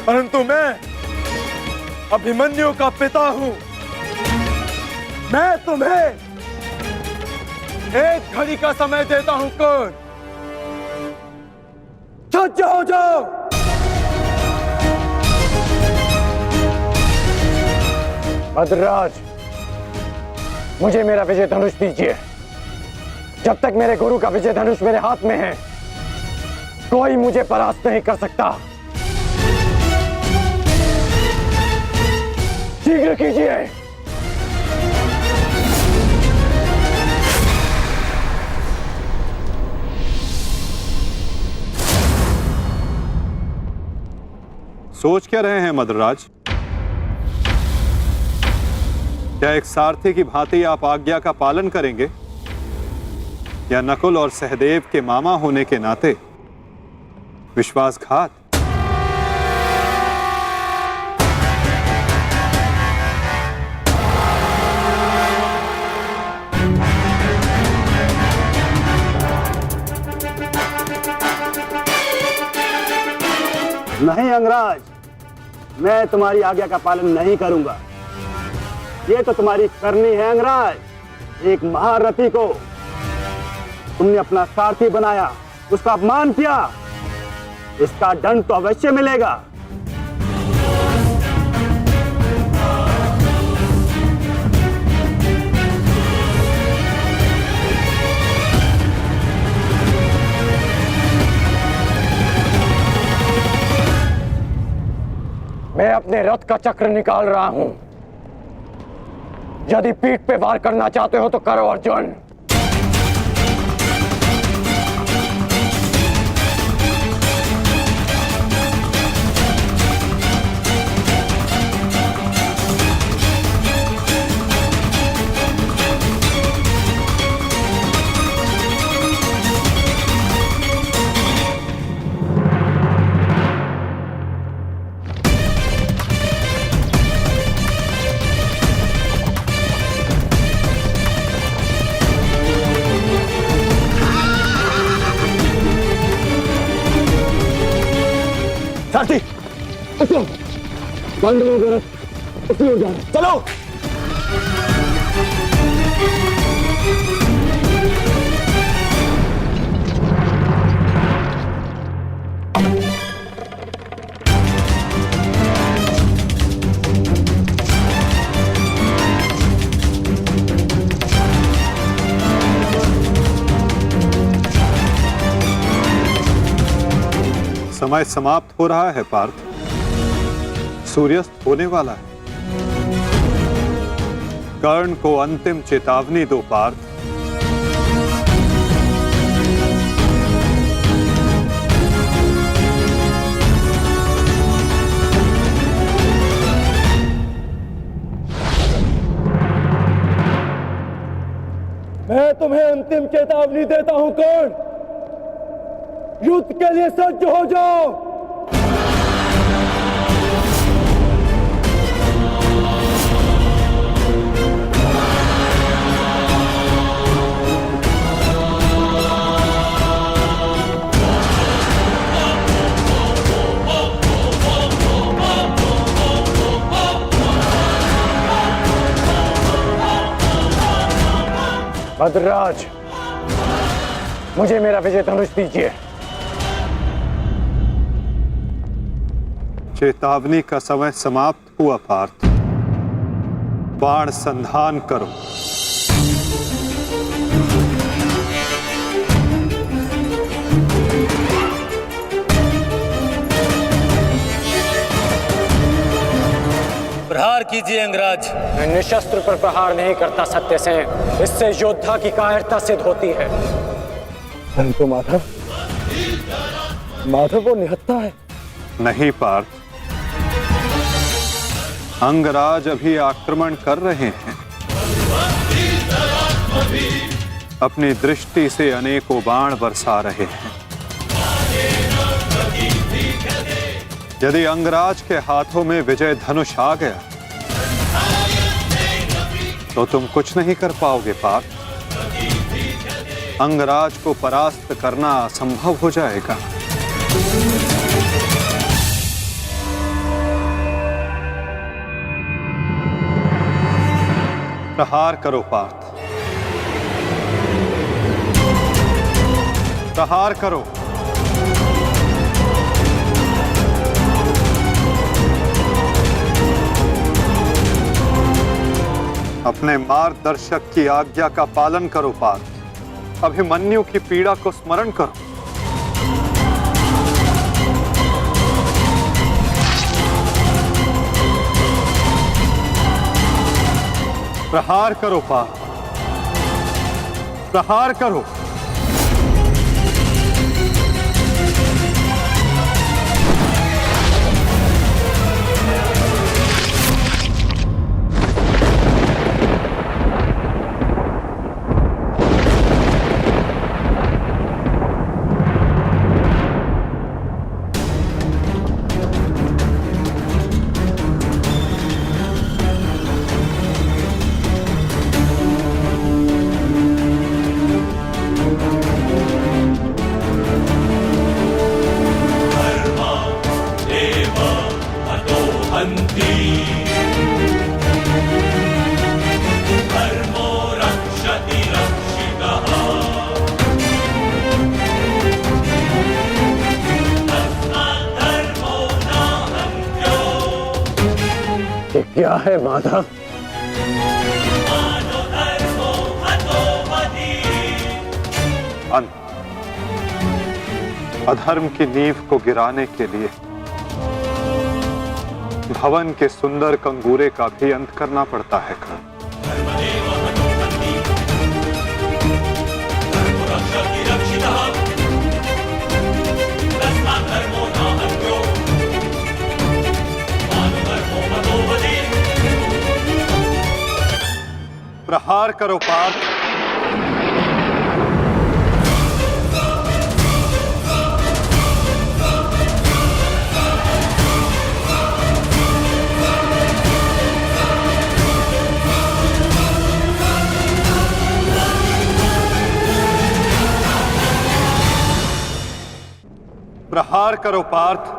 S10: परंतु मैं अभिमन्यु का पिता हूं। मैं तुम्हें एक घड़ी का समय देता हूं कर्ण। सज्ज हो जाओ।
S1: भद्रराज, मुझे मेरा विजय धनुष दीजिए। जब तक मेरे गुरु का विजय धनुष मेरे हाथ में है, कोई मुझे परास्त नहीं कर सकता। शीघ्र कीजिए।
S6: सोच क्या रहे हैं मद्रराज? क्या एक सारथी की भांति आप आज्ञा का पालन करेंगे, या नकुल और सहदेव के मामा होने के नाते विश्वासघात?
S12: नहीं अंगराज, मैं तुम्हारी आज्ञा का पालन नहीं करूंगा। ये तो तुम्हारी करनी है अंगराज। एक महारथी को तुमने अपना सारथी बनाया, उसका अपमान किया, इसका दंड तो अवश्य मिलेगा।
S1: मैं अपने रथ का चक्र निकाल रहा हूं। यदि पीठ पे वार करना चाहते हो तो करो अर्जुन।
S12: सारथी, पांडवों का रथ उसी ओर जा रहा है। चलो।
S6: समय समाप्त हो रहा है पार्थ। सूर्यास्त होने वाला है। कर्ण को अंतिम चेतावनी दो पार्थ।
S10: मैं तुम्हें अंतिम चेतावनी देता हूं कर्ण। युद्ध के लिए सज्ज हो जाओ।
S1: भद्रराज, मुझे मेरा विजय धनुष दीजिए।
S6: चेतावनी का समय समाप्त हुआ पार्थ। बाण संधान करो।
S10: प्रहार कीजिए अंगराज।
S1: मैं निशस्त्र पर प्रहार नहीं करता सत्यसेन। इससे योद्धा की कायरता सिद्ध होती है।
S10: परंतु माधव, माधव वो निहत्था है।
S6: नहीं पार्थ, अंगराज अभी आक्रमण कर रहे हैं। अपनी दृष्टि से अनेकों बाण बरसा रहे हैं। यदि अंगराज के हाथों में विजय धनुष आ गया तो तुम कुछ नहीं कर पाओगे पार्थ। अंगराज को परास्त करना असंभव हो जाएगा। प्रहार करो पार्थ, प्रहार करो। अपने मार्गदर्शक की आज्ञा का पालन करो पार्थ। अभिमन्यु की पीड़ा को स्मरण करो। प्रहार करो पार्थ, प्रहार करो।
S1: ये क्या है माधव?
S6: अंत। अधर्म की नींव को गिराने के लिए भवन के सुंदर कंगूरे का भी अंत करना पड़ता है कर्ण। प्रहार करो पार्थ, प्रहार करो पार्थ।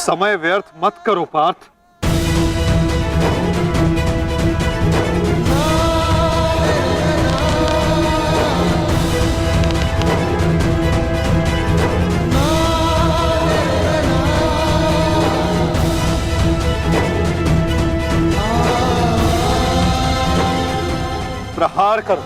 S6: समय व्यर्थ मत करो पार्थ। प्रहार करो।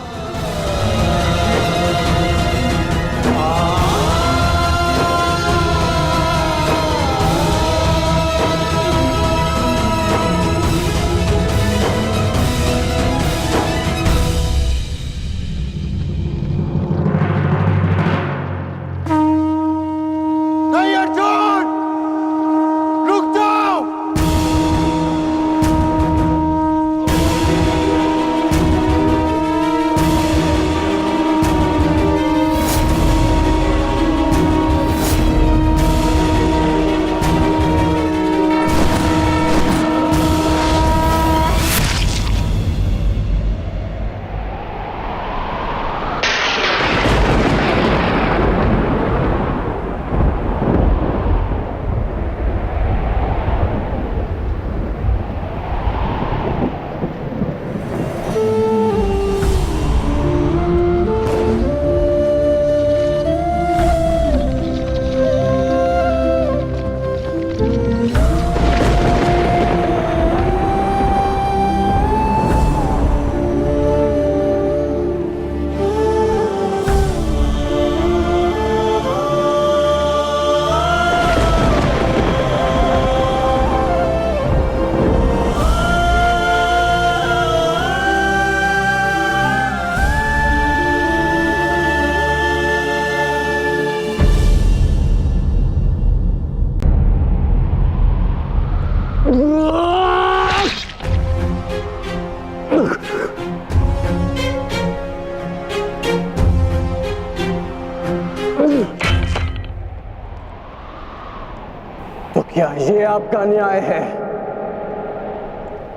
S1: तो क्या ये आपका न्याय है?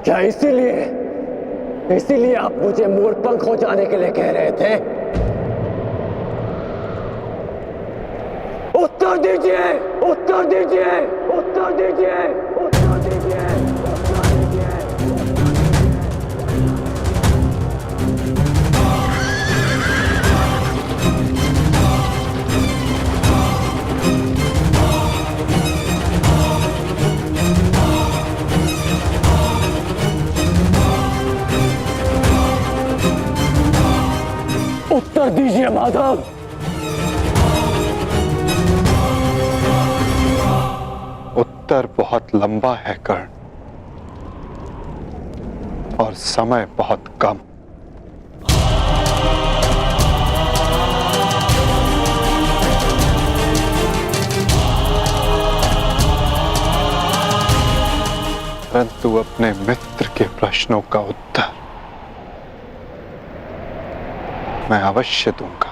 S1: क्या इसीलिए आप मुझे मोरपंख हो जाने के लिए कह रहे थे? उत्तर दीजिए, उत्तर दीजिए, उत्तर दीजिए, उत्तर दीजिए, उत्तर दीजिए। उत्तर दीजिए माधव।
S6: उत्तर बहुत लंबा है कर्ण, और समय बहुत कम। परंतु अपने मित्र के प्रश्नों का उत्तर मैं अवश्य दूंगा।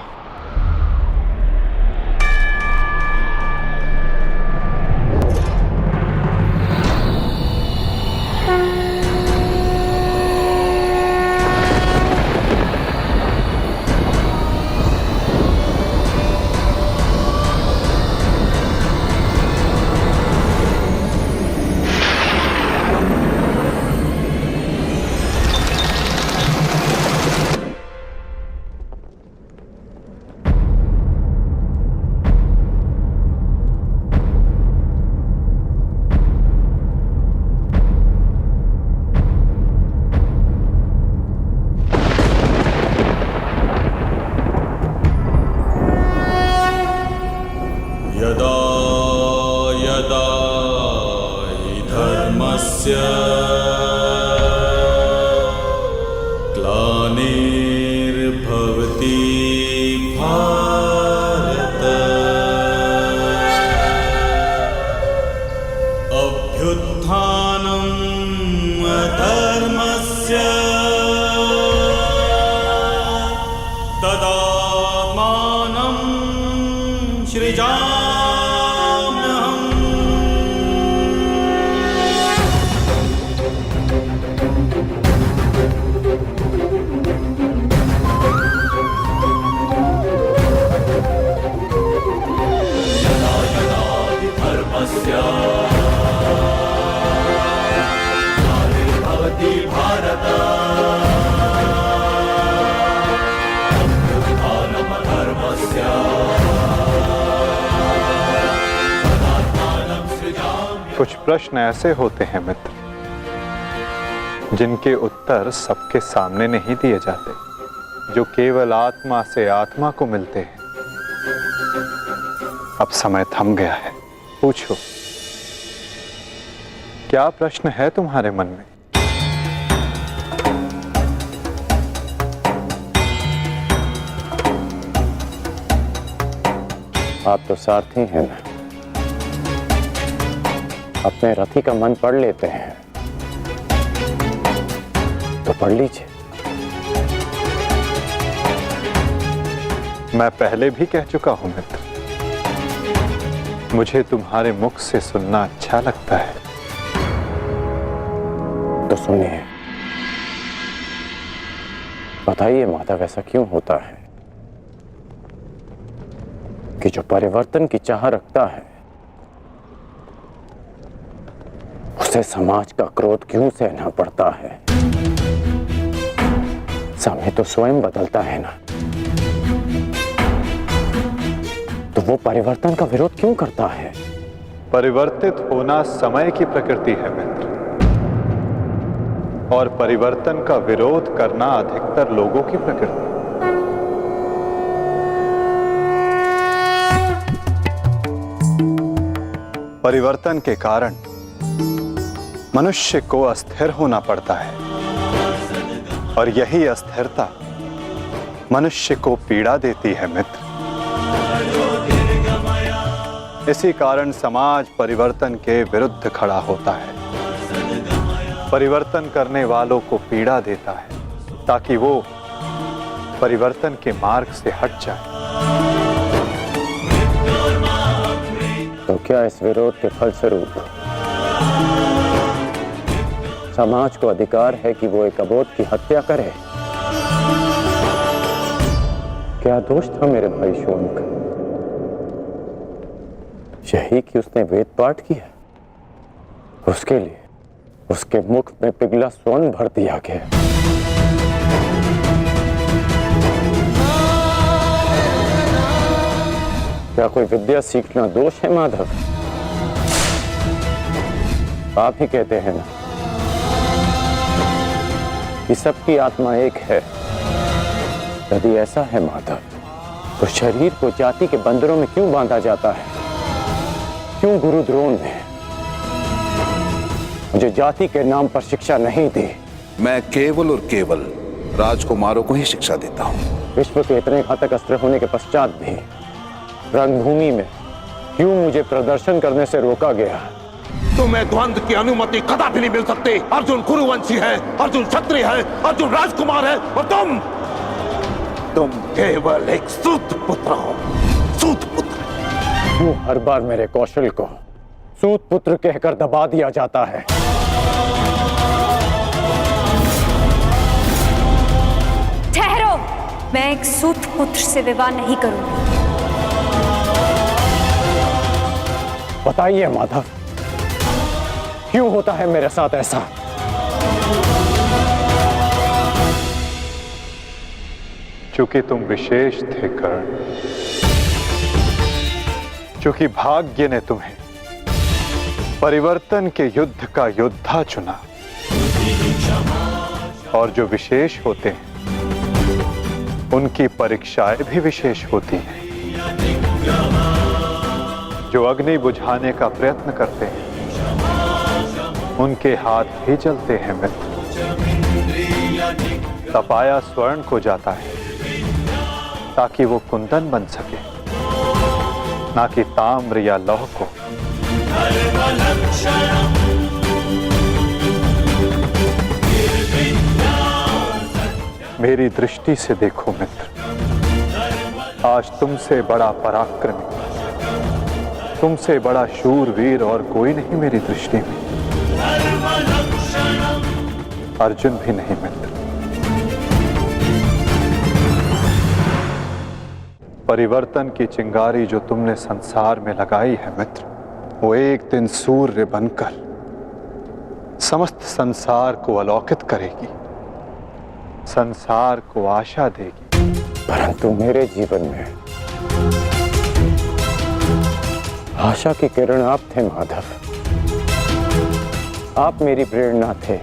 S13: यदा यदा हि धर्मस्य ग्लानिर्भवति भारत अभ्युत्थानम् अधर्मस्य तदात्मानं सृजाम्यहम्। यदा यदा हि धर्मस्य ग्लानिर्भवति भारत अभ्युत्थानम् अधर्मस्य
S6: कुछ प्रश्न ऐसे होते हैं मित्र, जिनके उत्तर सबके सामने नहीं दिए जाते, जो केवल आत्मा से आत्मा को मिलते हैं। अब समय थम गया है, पूछो, क्या प्रश्न है तुम्हारे मन में?
S14: आप तो सारथी हैं ना, अपने रथी का मन पढ़ लेते हैं, तो पढ़ लीजिए।
S6: मैं पहले भी कह चुका हूं मित्र, मुझे तुम्हारे मुख से सुनना अच्छा लगता है।
S14: तो सुनिए, बताइए माधव, ऐसा क्यों होता है कि जो परिवर्तन की चाह रखता है उसे समाज का क्रोध क्यों सहना पड़ता है? समय तो स्वयं बदलता है ना, तो वो परिवर्तन का विरोध क्यों करता है?
S6: परिवर्तित होना समय की प्रकृति है मित्र, और परिवर्तन का विरोध करना अधिकतर लोगों की प्रकृति। परिवर्तन के कारण मनुष्य को अस्थिर होना पड़ता है, और यही अस्थिरता मनुष्य को पीड़ा देती है मित्र। इसी कारण समाज परिवर्तन के विरुद्ध खड़ा होता है। परिवर्तन करने वालों को पीड़ा देता है ताकि वो परिवर्तन के मार्ग से हट जाए।
S14: तो क्या इस विरोध के फलस्वरूप समाज को अधिकार है कि वो एक अबोध की हत्या करे? क्या दोष था मेरे भाई शोन का? यही कि उसने वेद पाठ किया, उसके लिए उसके मुख में पिघला स्वर्ण भर दिया गया। क्या कोई विद्या सीखना दोष है माधव? आप ही कहते हैं ना कि सबकी आत्मा एक है। यदि ऐसा है माधव, तो शरीर को जाति के बंदरों में क्यों बांधा जाता है? क्यों गुरु द्रोण ने मुझे जाति के नाम पर शिक्षा नहीं दी?
S11: मैं केवल और केवल राजकुमारों को ही शिक्षा देता हूँ।
S14: विश्व के इतने घातक अस्त्र होने के पश्चात भी रणभूमि में क्यों मुझे प्रदर्शन करने से रोका गया?
S11: तुम्हें द्वंद्व की अनुमति कदापि नहीं मिल सकती। अर्जुन कुरुवंशी है, अर्जुन क्षत्रिय है, अर्जुन राजकुमार है, और तुम केवल एक सूत पुत्र हो। सूत पुत्र।
S14: क्यों हर बार मेरे कौशल को सूत पुत्र कहकर दबा दिया जाता है?
S8: ठहरो, मैं एक सूत पुत्र से विवाह नहीं करूंगी।
S14: बताइए माधव, क्यों होता है मेरे साथ ऐसा?
S6: चूंकि तुम विशेष थे कर्ण, चूंकि भाग्य ने तुम्हें परिवर्तन के युद्ध का योद्धा चुना, और जो विशेष होते हैं उनकी परीक्षाएं भी विशेष होती हैं। जो अग्नि बुझाने का प्रयत्न करते हैं उनके हाथ भी जलते हैं मित्र। तपाया स्वर्ण को जाता है ताकि वो कुंदन बन सके, ना कि ताम्र या लौह को। मेरी दृष्टि से देखो मित्र, आज तुमसे बड़ा पराक्रमी, तुमसे बड़ा शूरवीर और कोई नहीं मेरी दृष्टि में। अर्जुन भी नहीं मित्र। परिवर्तन की चिंगारी जो तुमने संसार में लगाई है मित्र, वो एक दिन सूर्य बनकर समस्त संसार को अलौकित करेगी, संसार को आशा देगी।
S14: परंतु मेरे जीवन में आशा की किरण आप थे माधव। आप मेरी प्रेरणा थे।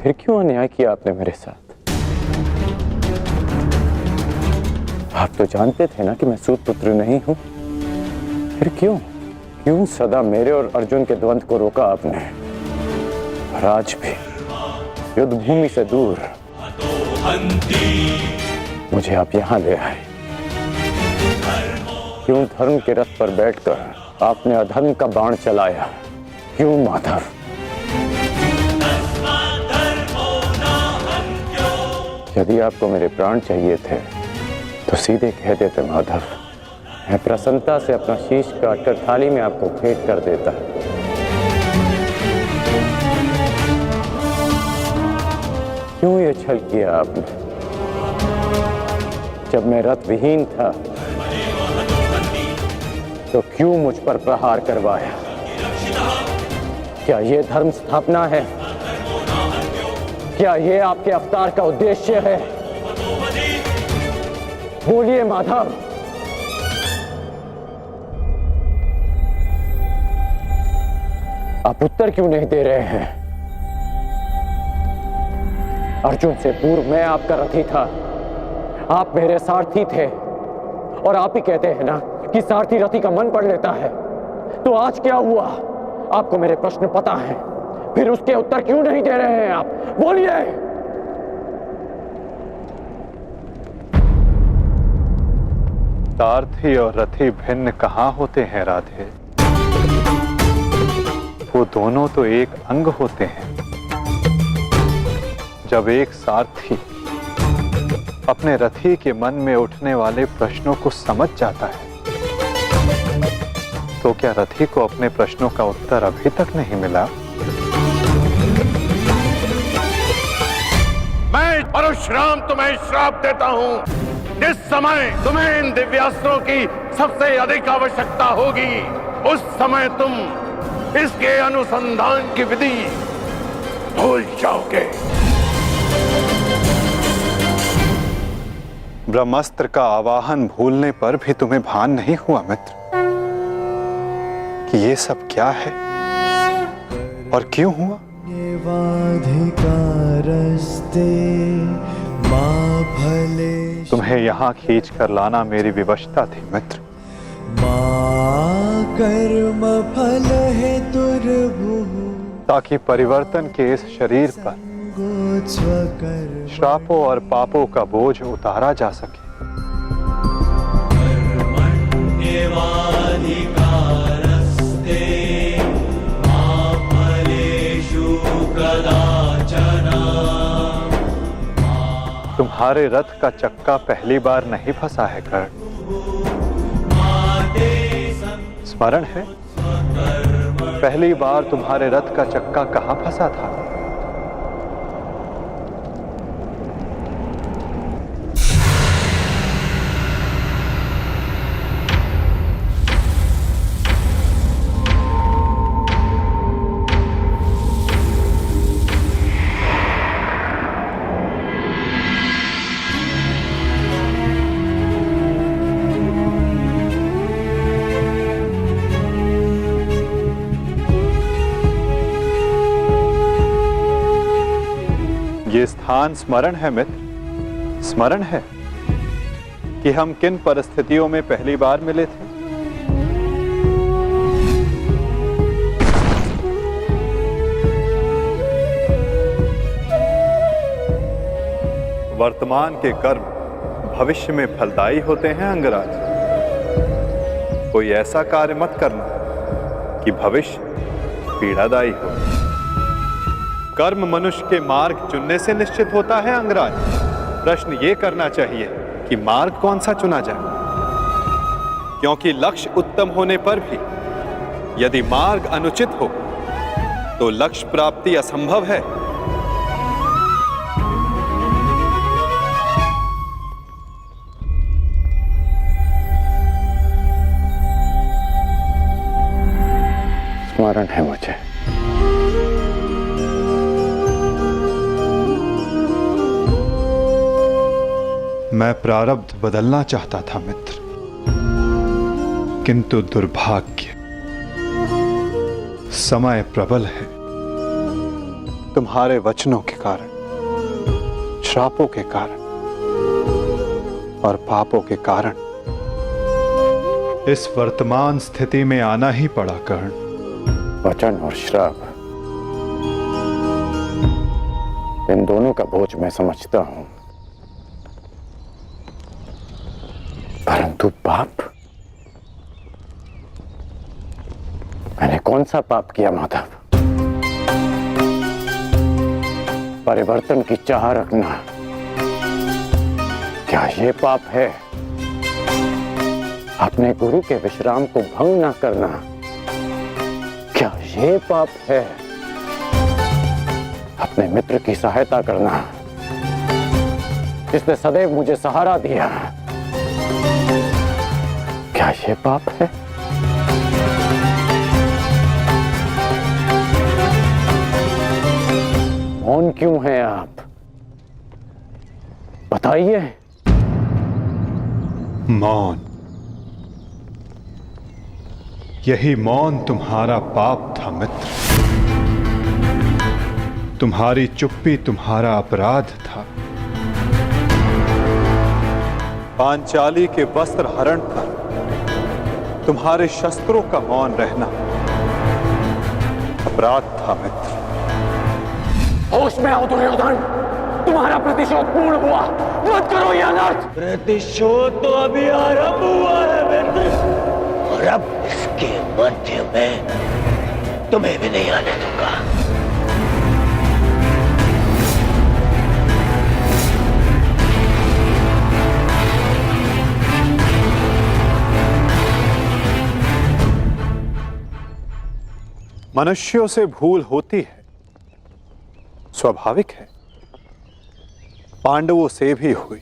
S14: फिर क्यों अन्याय किया आपने मेरे साथ? आप तो जानते थे ना कि मैं सूत पुत्र नहीं हूं। फिर क्यों सदा मेरे और अर्जुन के द्वंद्व को रोका आपने? और आज भी युद्ध भूमि से दूर मुझे आप यहां ले आए। क्यों धर्म के रथ पर बैठकर आपने अधर्म का बाण चलाया? क्यों माधव? यदि आपको मेरे प्राण चाहिए थे तो सीधे कह देते माधव। मैं प्रसन्नता से अपना शीश काटकर थाली में आपको भेंट कर देता। क्यों ये छल किया आपने? जब मैं रथ विहीन था तो क्यों मुझ पर प्रहार करवाया? क्या ये धर्म स्थापना है? क्या ये आपके अवतार का उद्देश्य है? बोलिए माधव। आप उत्तर क्यों नहीं दे रहे हैं? अर्जुन से पूर्व मैं आपका रथी था, आप मेरे सारथी थे, और आप ही कहते हैं ना कि सारथी रथी का मन पढ़ लेता है। तो आज क्या हुआ? आपको मेरे प्रश्न पता है, फिर उसके उत्तर क्यों नहीं दे रहे हैं आप? बोलिए।
S6: सारथी और रथी भिन्न कहां होते हैं राधे? वो दोनों तो एक अंग होते हैं। जब एक सारथी अपने रथी के मन में उठने वाले प्रश्नों को समझ जाता है, तो क्या रथी को अपने प्रश्नों का उत्तर अभी तक नहीं मिला?
S11: मैं परशुराम तुम्हें श्राप देता हूं। जिस समय तुम्हें इन दिव्यास्त्रों की सबसे अधिक आवश्यकता होगी, उस समय तुम इसके अनुसंधान की विधि भूल जाओगे।
S6: ब्रह्मास्त्र का आवाहन भूलने पर भी तुम्हें भान नहीं हुआ मित्र कि ये सब क्या है और क्यों हुआ? तुम्हें यहाँ खींच कर लाना मेरी विवशता थी मित्र।
S13: कर्म फल है
S6: ताकि परिवर्तन के इस शरीर पर श्रापों और पापों का बोझ उतारा जा सके। तुम्हारे रथ का चक्का पहली बार नहीं फंसा है कर्ण। स्मरण है पहली बार तुम्हारे रथ का चक्का कहां फंसा था? ये स्थान स्मरण है मित्र, स्मरण है कि हम किन परिस्थितियों में पहली बार मिले थे? वर्तमान के कर्म भविष्य में फलदायी होते हैं अंगराज। कोई ऐसा कार्य मत करना कि भविष्य पीड़ादायी हो। कर्म मनुष्य के मार्ग चुनने से निश्चित होता है अंगराज। प्रश्न ये करना चाहिए कि मार्ग कौन सा चुना जाए, क्योंकि लक्ष्य उत्तम होने पर भी यदि मार्ग अनुचित हो तो लक्ष्य प्राप्ति असंभव है।
S14: स्मरण है मुझे।
S6: मैं प्रारब्ध बदलना चाहता था मित्र, किंतु दुर्भाग्य समय प्रबल है। तुम्हारे वचनों के कारण, श्रापों के कारण और पापों के कारण इस वर्तमान स्थिति में आना ही पड़ा कर्ण।
S14: वचन और श्राप, इन दोनों का बोझ मैं समझता हूं, परंतु पाप, मैंने कौन सा पाप किया माधव? परिवर्तन की चाह रखना, क्या ये पाप है? अपने गुरु के विश्राम को भंग न करना, क्या ये पाप है? अपने मित्र की सहायता करना, जिसने सदैव मुझे सहारा दिया, क्या ये पाप है? मौन क्यों हैं आप? बताइए।
S6: मौन, यही मौन तुम्हारा पाप था मित्र। तुम्हारी चुप्पी तुम्हारा अपराध था। पांचाली के वस्त्र हरण पर तुम्हारे शस्त्रों का मौन रहना अपराध था मित्र।
S14: होश में आओ दुर्योधन, तुम्हारा प्रतिशोध पूर्ण हुआ, मत करो यह अनर्थ।
S2: प्रतिशोध तो अभी आरंभ हुआ है मित्र, और अब इसके मध्य में तुम्हें भी नहीं आने दूंगा।
S6: मनुष्यों से भूल होती है, स्वाभाविक है। पांडवों से भी हुई,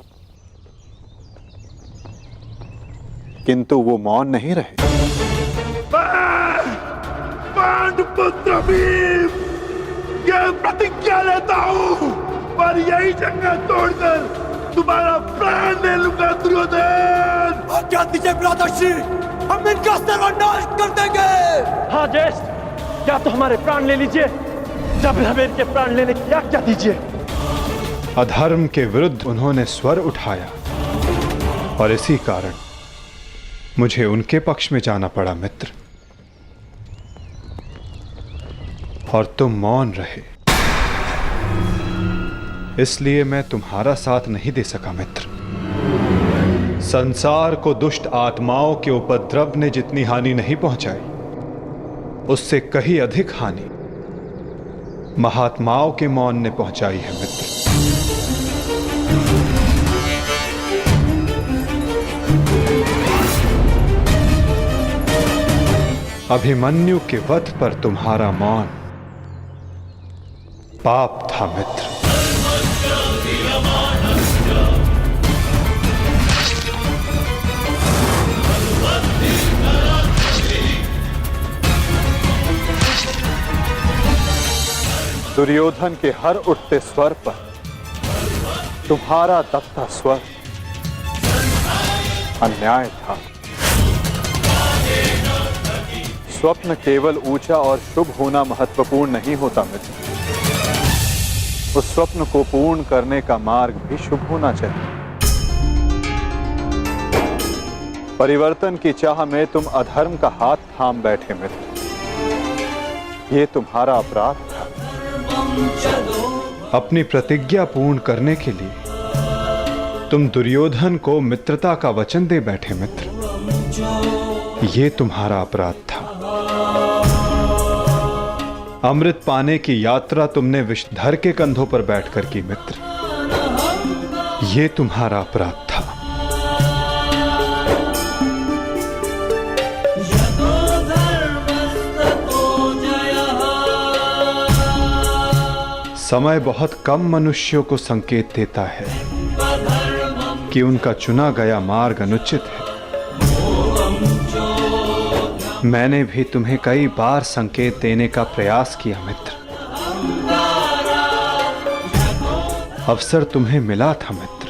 S6: किंतु वो मौन नहीं रहे।
S11: पांडुपुत्र भीम, यह प्रतिज्ञा लेता हूं पर यही जंगल तोड़कर तुम्हारा प्राण ले लूंगा दुर्योधन।
S1: आज्ञा दीजिए भ्राताश्री, हम इनका सर्वनाश कर देंगे।
S10: हाँ ज्येष्ठ, या तो हमारे प्राण ले लीजिए या फिर हमें इनके प्राण लेने की आज्ञा दीजिए।
S6: अधर्म के विरुद्ध उन्होंने स्वर उठाया और इसी कारण मुझे उनके पक्ष में जाना पड़ा मित्र, और तुम मौन रहे, इसलिए मैं तुम्हारा साथ नहीं दे सका मित्र। संसार को दुष्ट आत्माओं के उपद्रव ने जितनी हानि नहीं पहुंचाई, उससे कहीं अधिक हानि महात्माओं के मौन ने पहुंचाई है मित्र। अभिमन्यु के वध पर तुम्हारा मौन पाप था मित्र। दुर्योधन के हर उठते स्वर पर तुम्हारा दबता स्वर अन्याय था। स्वप्न केवल ऊंचा और शुभ होना महत्वपूर्ण नहीं होता मित्र, उस स्वप्न को पूर्ण करने का मार्ग भी शुभ होना चाहिए। परिवर्तन की चाह में तुम अधर्म का हाथ थाम बैठे मित्र, ये तुम्हारा अपराध था। अपनी प्रतिज्ञा पूर्ण करने के लिए तुम दुर्योधन को मित्रता का वचन दे बैठे मित्र, ये तुम्हारा अपराध था। अमृत पाने की यात्रा तुमने विषधर के कंधों पर बैठकर की मित्र, ये तुम्हारा अपराध था। समय बहुत कम मनुष्यों को संकेत देता है कि उनका चुना गया मार्ग अनुचित है। मैंने भी तुम्हें कई बार संकेत देने का प्रयास किया मित्र, अवसर तुम्हें मिला था मित्र,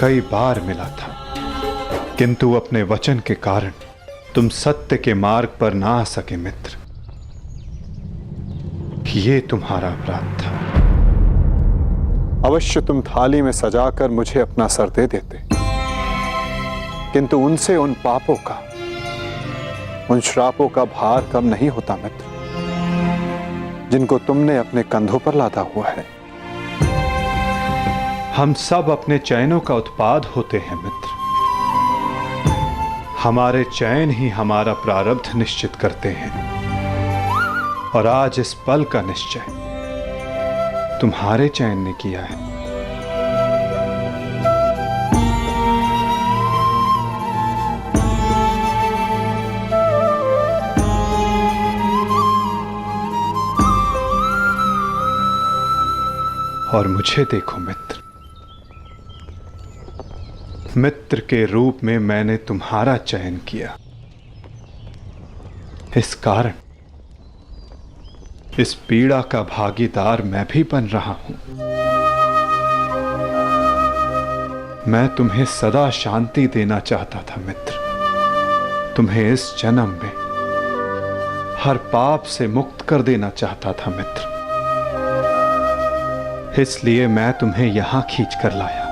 S6: कई बार मिला था, किंतु अपने वचन के कारण तुम सत्य के मार्ग पर ना आ सके मित्र, ये तुम्हारा अपराध था। अवश्य तुम थाली में सजाकर मुझे अपना सर दे देते, किंतु उनसे उन पापों का, उन श्रापों का भार कम नहीं होता मित्र, जिनको तुमने अपने कंधों पर लादा हुआ है। हम सब अपने चयनों का उत्पाद होते हैं मित्र, हमारे चयन ही हमारा प्रारब्ध निश्चित करते हैं, और आज इस पल का निश्चय तुम्हारे चयन ने किया है। और मुझे देखो मित्र, मित्र के रूप में मैंने तुम्हारा चयन किया, इस कारण इस पीड़ा का भागीदार मैं भी बन रहा हूं। मैं तुम्हें सदा शांति देना चाहता था मित्र, तुम्हें इस जन्म में हर पाप से मुक्त कर देना चाहता था मित्र, इसलिए मैं तुम्हें यहां खींच कर लाया।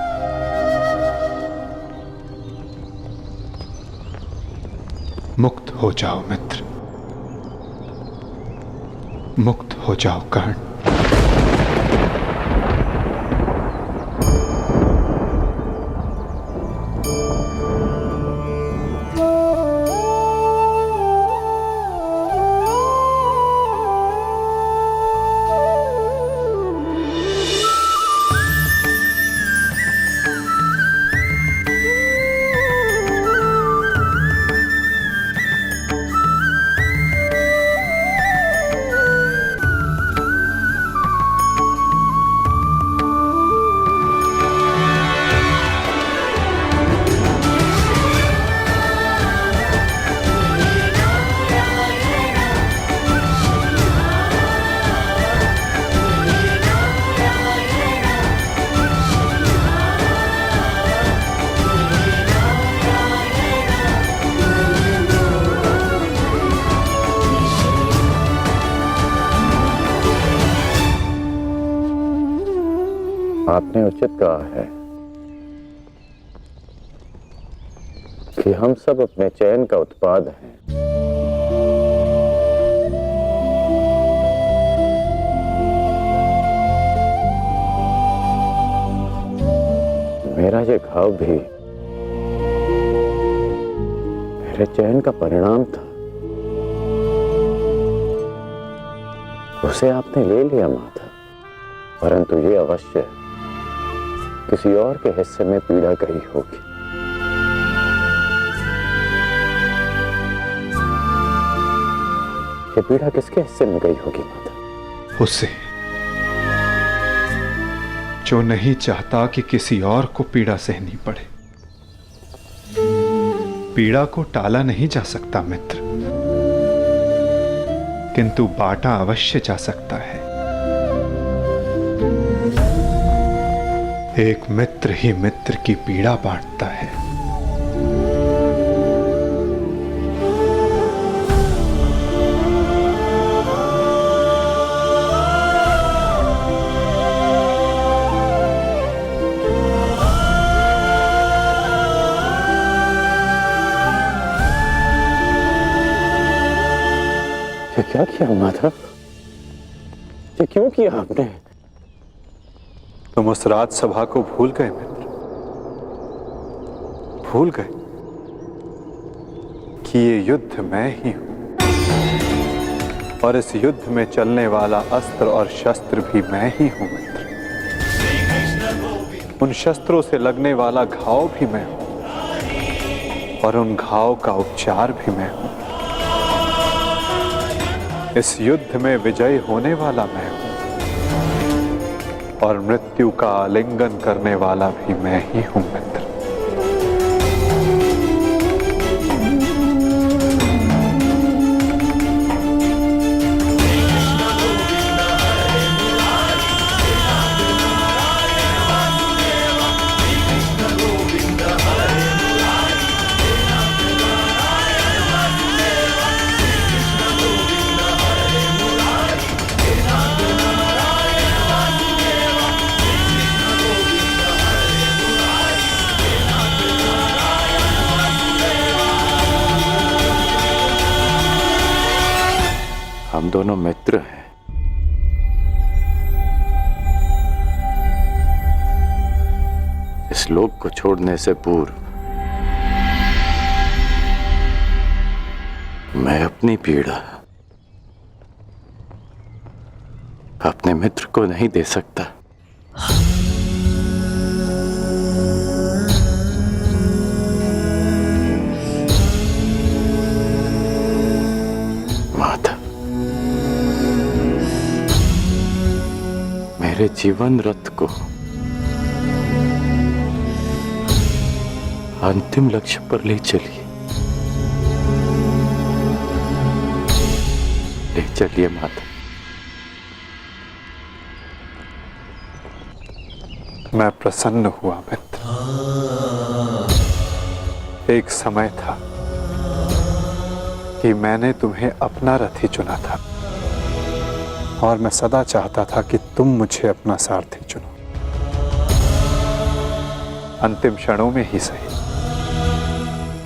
S6: मुक्त हो जाओ मित्र, मुक्त हो जाओ कर्ण।
S14: आपने उचित कहा है कि हम सब अपने चयन का उत्पाद हैं। मेरा ये घाव भी मेरे चयन का परिणाम था। उसे आपने ले लिया माता, परंतु ये अवश्य किसी और के हिस्से में पीड़ा गई होगी। ये पीड़ा किसके हिस्से में गई होगी माता?
S6: उसे, जो नहीं चाहता कि किसी और को पीड़ा सहनी पड़े। पीड़ा को टाला नहीं जा सकता मित्र, किंतु बांटा अवश्य जा सकता है। एक मित्र ही मित्र की पीड़ा बांटता है।
S14: ये क्या किया माता? ये क्यों किया आपने?
S6: तुम उस राजसभा को भूल गए मित्र, भूल गए कि ये युद्ध मैं ही हूं, और इस युद्ध में चलने वाला अस्त्र और शस्त्र भी मैं ही हूं मित्र। उन शस्त्रों से लगने वाला घाव भी मैं हूं, और उन घाव का उपचार भी मैं हूं। इस युद्ध में विजयी होने वाला मैं हूं, और मृत्यु का आलिंगन करने वाला भी मैं ही हूं मित्र।
S14: हम दोनों मित्र हैं। इस लोक को छोड़ने से पूर्व मैं अपनी पीड़ा अपने मित्र को नहीं दे सकता। माता, मेरे जीवन रथ को अंतिम लक्ष्य पर ले चलिए, ले चलिए माता।
S6: मैं प्रसन्न हुआ मित्र। एक समय था कि मैंने तुम्हें अपना रथी चुना था, और मैं सदा चाहता था कि तुम मुझे अपना सारथी चुनो। अंतिम क्षणों में ही सही,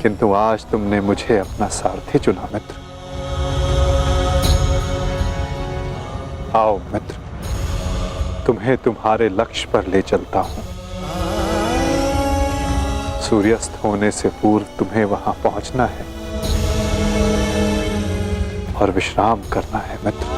S6: किंतु आज तुमने मुझे अपना सारथी चुना मित्र। आओ मित्र, तुम्हें तुम्हारे लक्ष्य पर ले चलता हूं। सूर्यास्त होने से पूर्व तुम्हें वहां पहुंचना है और विश्राम करना है मित्र।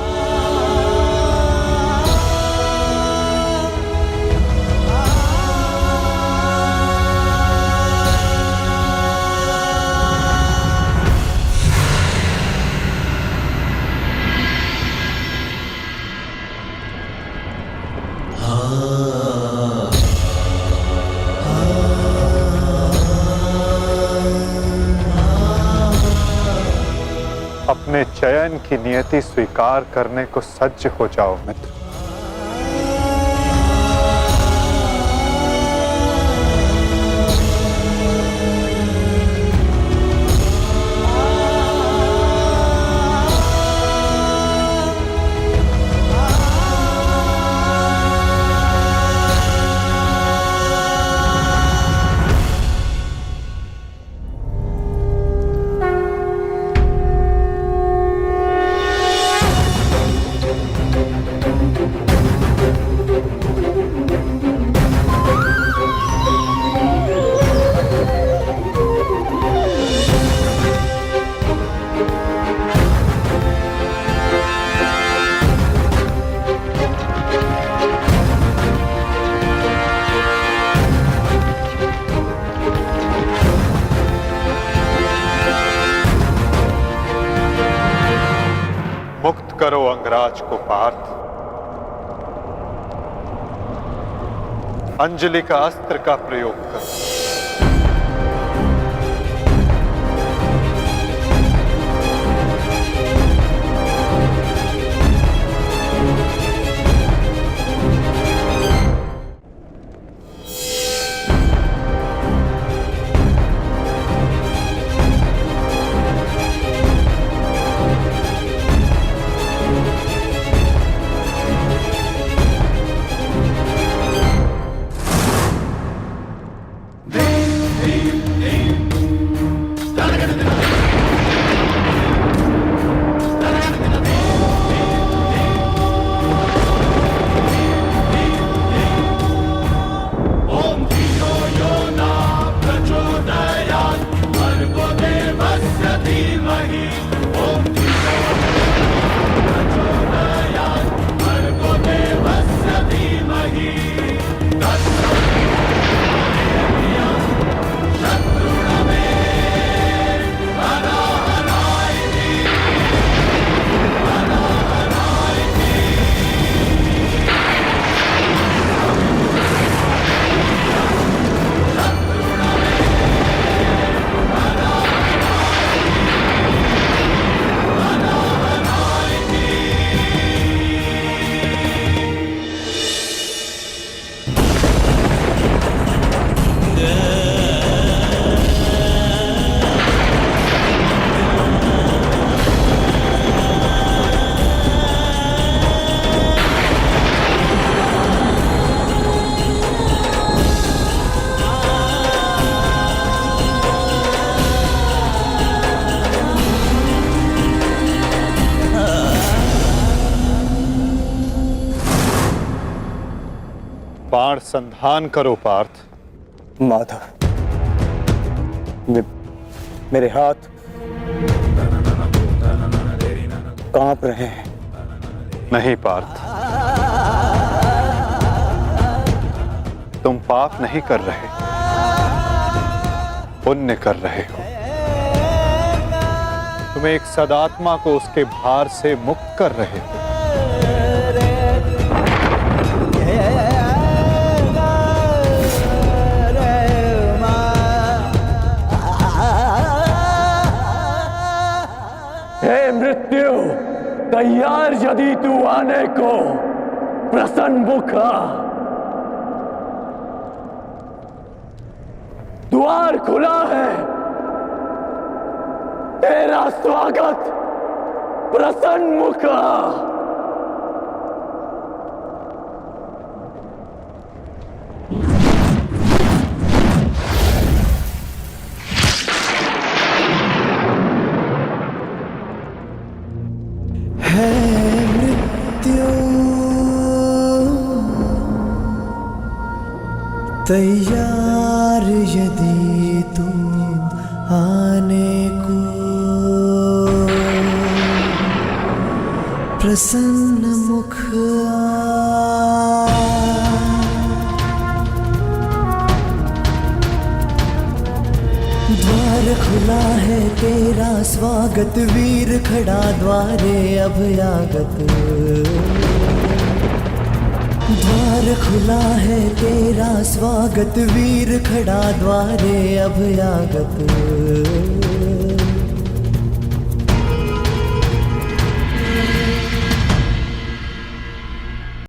S6: अपने चयन की नियति स्वीकार करने को सज्ज हो जाओ मित्र। अंगराज को पार्थ अंजलि का अस्त्र का प्रयोग कर। बाण संधान करो पार्थ।
S12: माधव, मेरे हाथ कांप रहे हैं।
S6: नहीं पार्थ, तुम पाप नहीं कर रहे, पुण्य कर रहे हो। तुम एक सदात्मा को उसके भार से मुक्त कर रहे हो।
S10: हे मृत्यु, तैयार यदि तू आने को, प्रसन्न मुखा। द्वार खुला है, तेरा स्वागत प्रसन्न मुखा।
S13: तैयार यदि तू आने को, प्रसन्न मुख द्वार खुला है, तेरा स्वागत वीर खड़ा द्वारे अभयागत। द्वार खुला है, तेरा स्वागत वीर खड़ा द्वारे अभयागत।